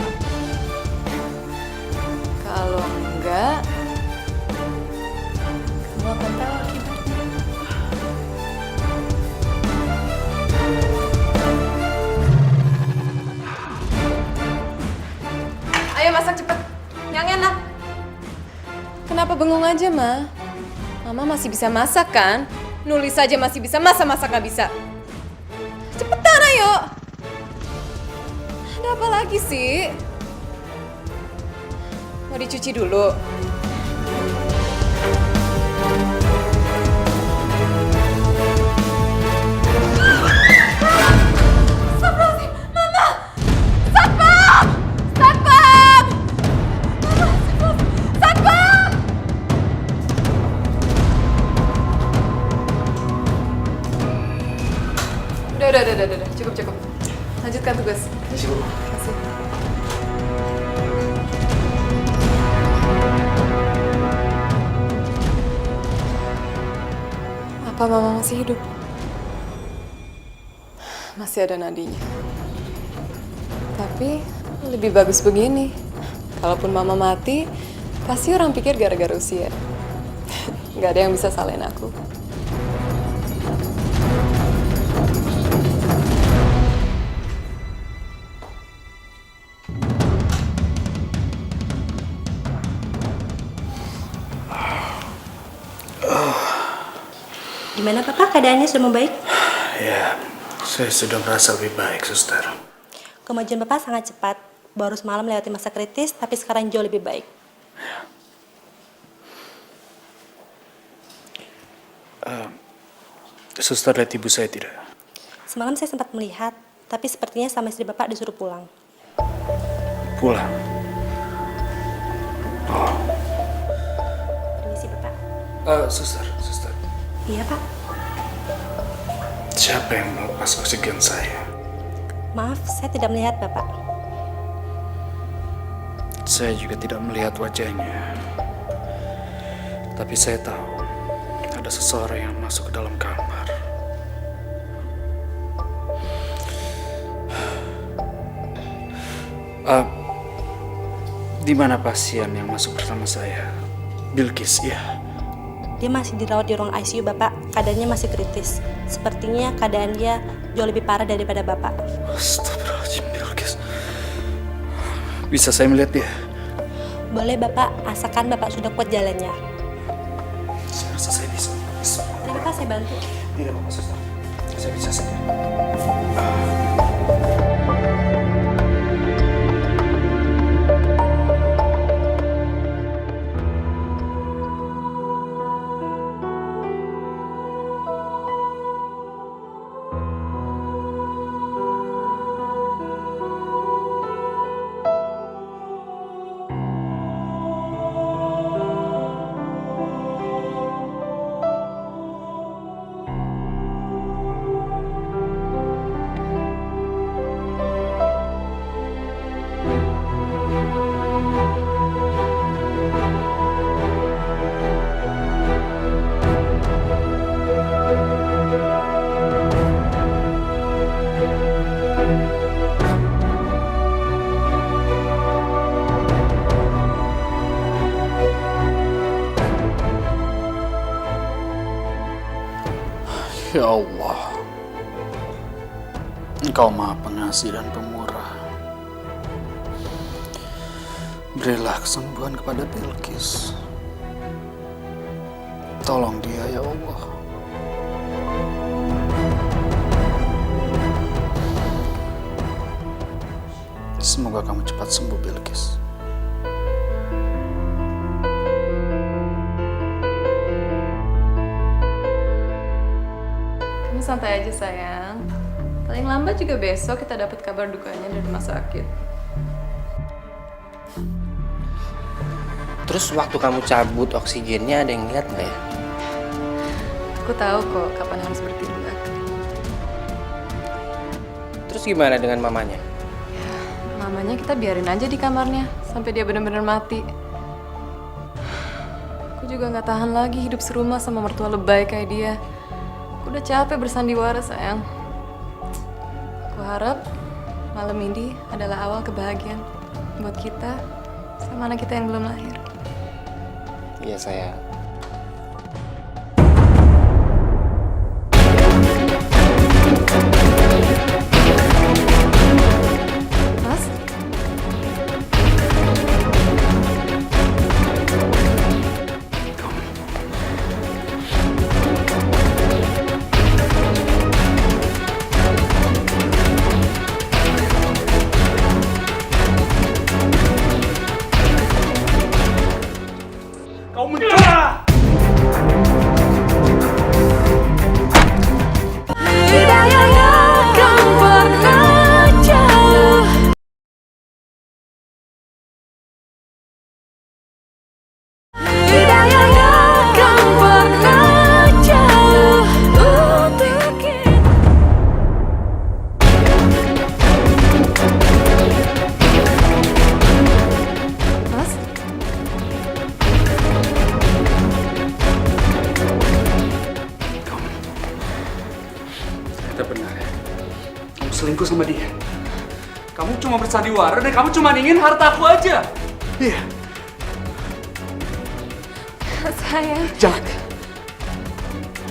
S1: Kalau enggak, kamu akan tahu akibatnya. Ayo masak cepet, yang enak. Kenapa bengong aja, Ma? Mama masih bisa masak kan? Nulis aja masih bisa, masa masak nggak bisa? Cepetan ayo! Ada apa lagi sih? Mau dicuci dulu? Udah, cukup. Lanjutkan tugas.
S4: Terima kasih, Bu.
S1: Kasih. Apa Mama masih hidup? Masih ada nadinya. Tapi lebih bagus begini. Kalaupun Mama mati, pasti orang pikir gara-gara usia. Gak ada yang bisa salahin aku.
S12: Gimana Bapak, keadaannya sudah membaik?
S13: Ya, saya sudah merasa lebih baik, Suster.
S12: Kemajuan Bapak sangat cepat. Baru semalam melewati masa kritis, tapi sekarang jauh lebih baik.
S13: Suster lihat ibu saya tidak?
S12: Semalam saya sempat melihat, tapi sepertinya sama istri Bapak disuruh pulang.
S13: Pulang? Oh.
S12: Permisi Bapak.
S13: Suster.
S12: Iya Pak.
S13: Siapa yang melepas oksigen saya?
S12: Maaf, saya tidak melihat Bapak.
S13: Saya juga tidak melihat wajahnya. Tapi saya tahu ada seseorang yang masuk ke dalam kamar. Di mana pasien yang masuk bersama saya? Bilkis, ya.
S12: Dia masih dirawat di ruang ICU Bapak. Keadaannya masih kritis. Sepertinya keadaan dia jauh lebih parah daripada Bapak.
S13: Astagfirullahaladzim, Bilkis. Bisa saya melihat dia?
S12: Boleh Bapak, asalkan Bapak sudah kuat jalannya.
S13: Saya rasa saya bisa.
S12: Ini Bapak saya bantu.
S13: Tidak apa-apa, Suster. Saya bisa saja.
S2: Ya Allah, Engkau Maha Pengasih dan Pemurah. Berilah kesembuhan kepada Bilqis. Tolong dia ya Allah. Semoga kamu cepat sembuh, Bilqis.
S1: Kamu santai aja sayang. Paling lambat juga besok kita dapat kabar dukanya dari rumah sakit.
S4: Terus waktu kamu cabut oksigennya ada yang lihat nggak ya?
S1: Aku tahu kok kapan harus bertindak.
S4: Terus gimana dengan mamanya?
S1: Mamanya kita biarin aja di kamarnya sampai dia benar-benar mati. Aku juga nggak tahan lagi hidup serumah sama mertua lebay kayak dia. Aku udah capek bersandiwara sayang. Aku harap malam ini adalah awal kebahagiaan buat kita sama anak kita yang belum lahir.
S4: Iya sayang.
S1: Mas?
S2: Kau mencoba!
S7: Tidak akan pernah jauh. Tidak akan pernah jauh untuk kita.
S1: Mas?
S2: Ternyata benar ya. Kamu selingkuh sama dia. Kamu cuma bersandiwara dan kamu cuma ingin hartaku aja. Iya.
S1: Sayang.
S2: Jangan.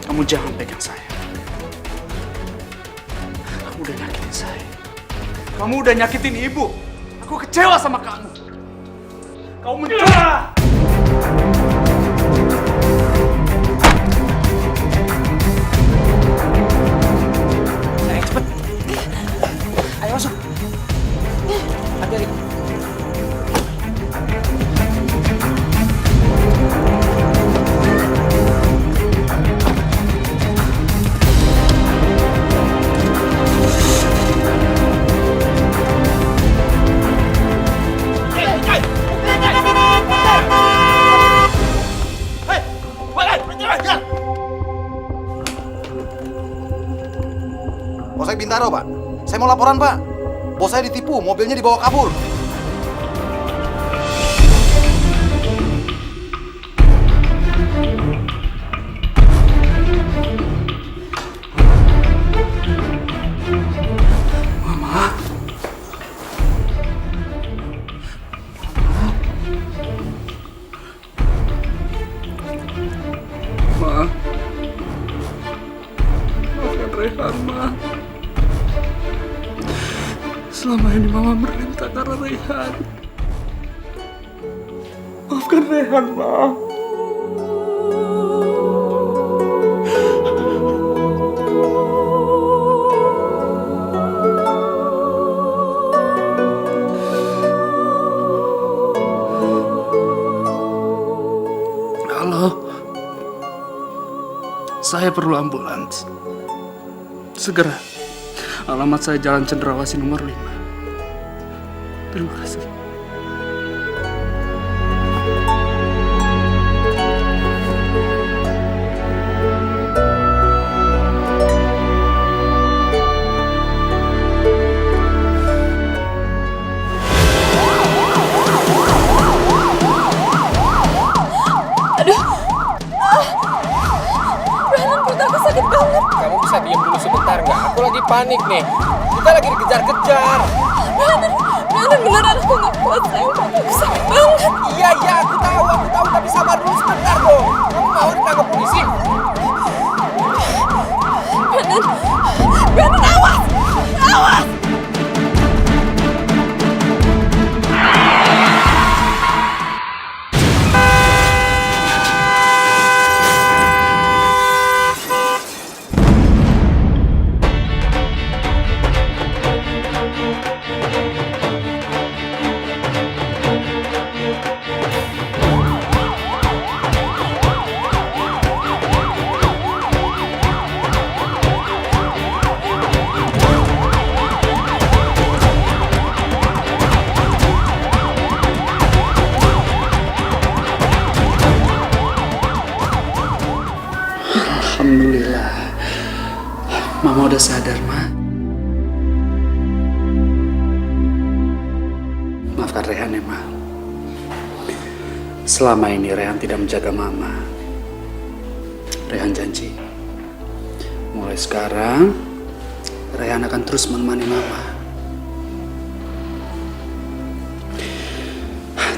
S2: Kamu jangan pegang saya. Kamu udah nyakitin saya. Kamu udah nyakitin ibu. Aku kecewa sama kamu. Kau mencoba!
S4: Sayang cepet. Ayo masuk. Hati-hati.
S11: Bos saya Bintaro, Pak. Saya mau laporan, Pak. Bos saya ditipu, mobilnya dibawa kabur.
S2: Mama. Ma. Maafkan Rehan, Ma. Selama ini Mama merintah karena Rehan. Maafkan Rehan, Ma. Halo. Saya perlu ambulans. Segera. Alamat saya Jalan Cendrawasih nomor 5. Terima kasih.
S4: Kamu bisa diam dulu sebentar nggak? Aku lagi panik nih. Kita lagi dikejar-kejar.
S1: Beneran aku nggak kuat sayang. Aku sakit banget.
S4: Iya, aku tahu. Tapi sabar dulu sebentar dong. Kamu mau ditangkap polisi?
S13: Mama udah sadar, Ma. Maafkan Rehan ya, Ma. Selama ini Rehan tidak menjaga Mama. Rehan janji, mulai sekarang Rehan akan terus menemani Mama.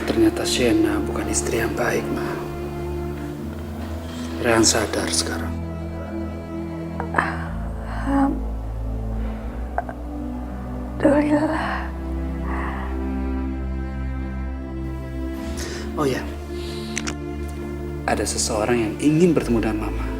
S13: Ternyata Shena bukan istri yang baik, Ma. Rehan sadar sekarang.
S3: Alhamdulillah.
S13: Oh ya, ada seseorang yang ingin bertemu dengan Mama.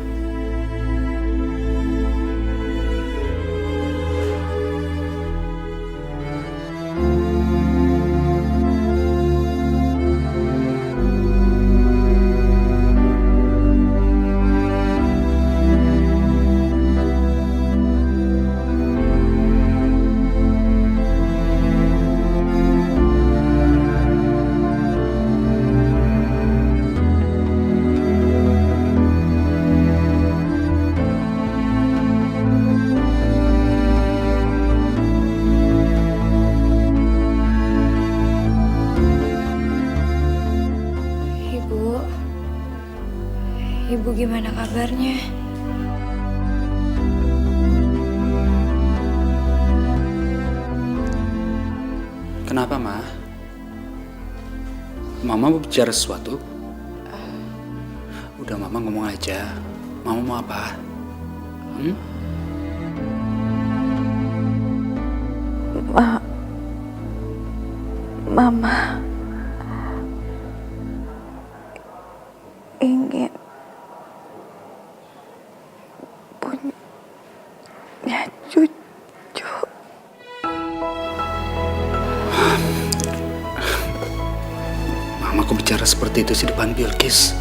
S3: Ibu gimana kabarnya?
S13: Kenapa, Ma? Mama mau bicara sesuatu? Udah, Mama ngomong aja. Mama mau apa?
S3: Mama ingin punya cucu.
S13: Mama kok bicara seperti itu sih depan Bilqis?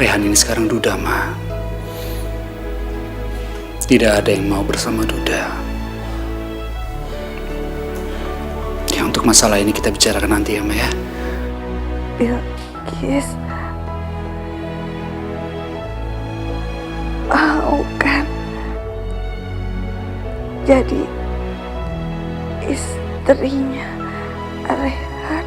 S13: Rehan ini sekarang duda, Ma. Tidak ada yang mau bersama duda. Ya, untuk masalah ini kita bicarakan nanti ya, Ma ya.
S3: Bilqis mau kan jadi istrinya Rehan.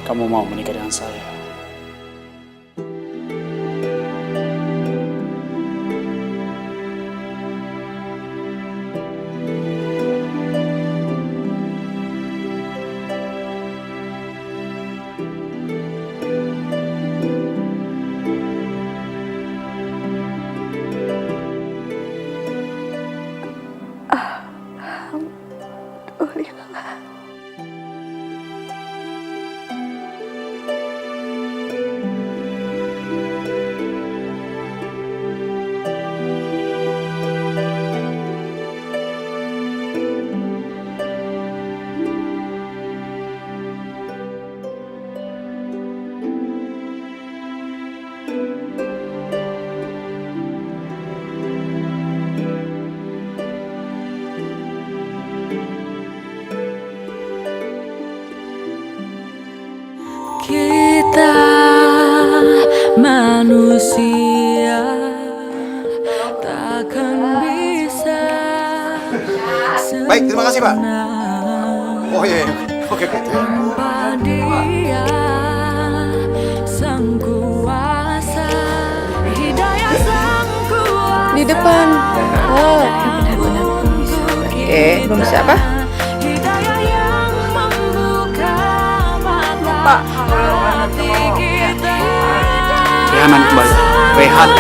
S13: Kamu mau menikah dengan saya?
S3: Alhamdulillah.
S7: Kita manusia takkan bisa.
S14: Baik, terima kasih, Pak. Oh iya, oke.
S7: Tanpa Dia sang kuasa, hidayah sang kuasa.
S1: Di depan. Oh,
S3: belum bisa apa?
S7: Hidayah yang membuka mata hati kita.
S13: Rehan kembali. Rehan.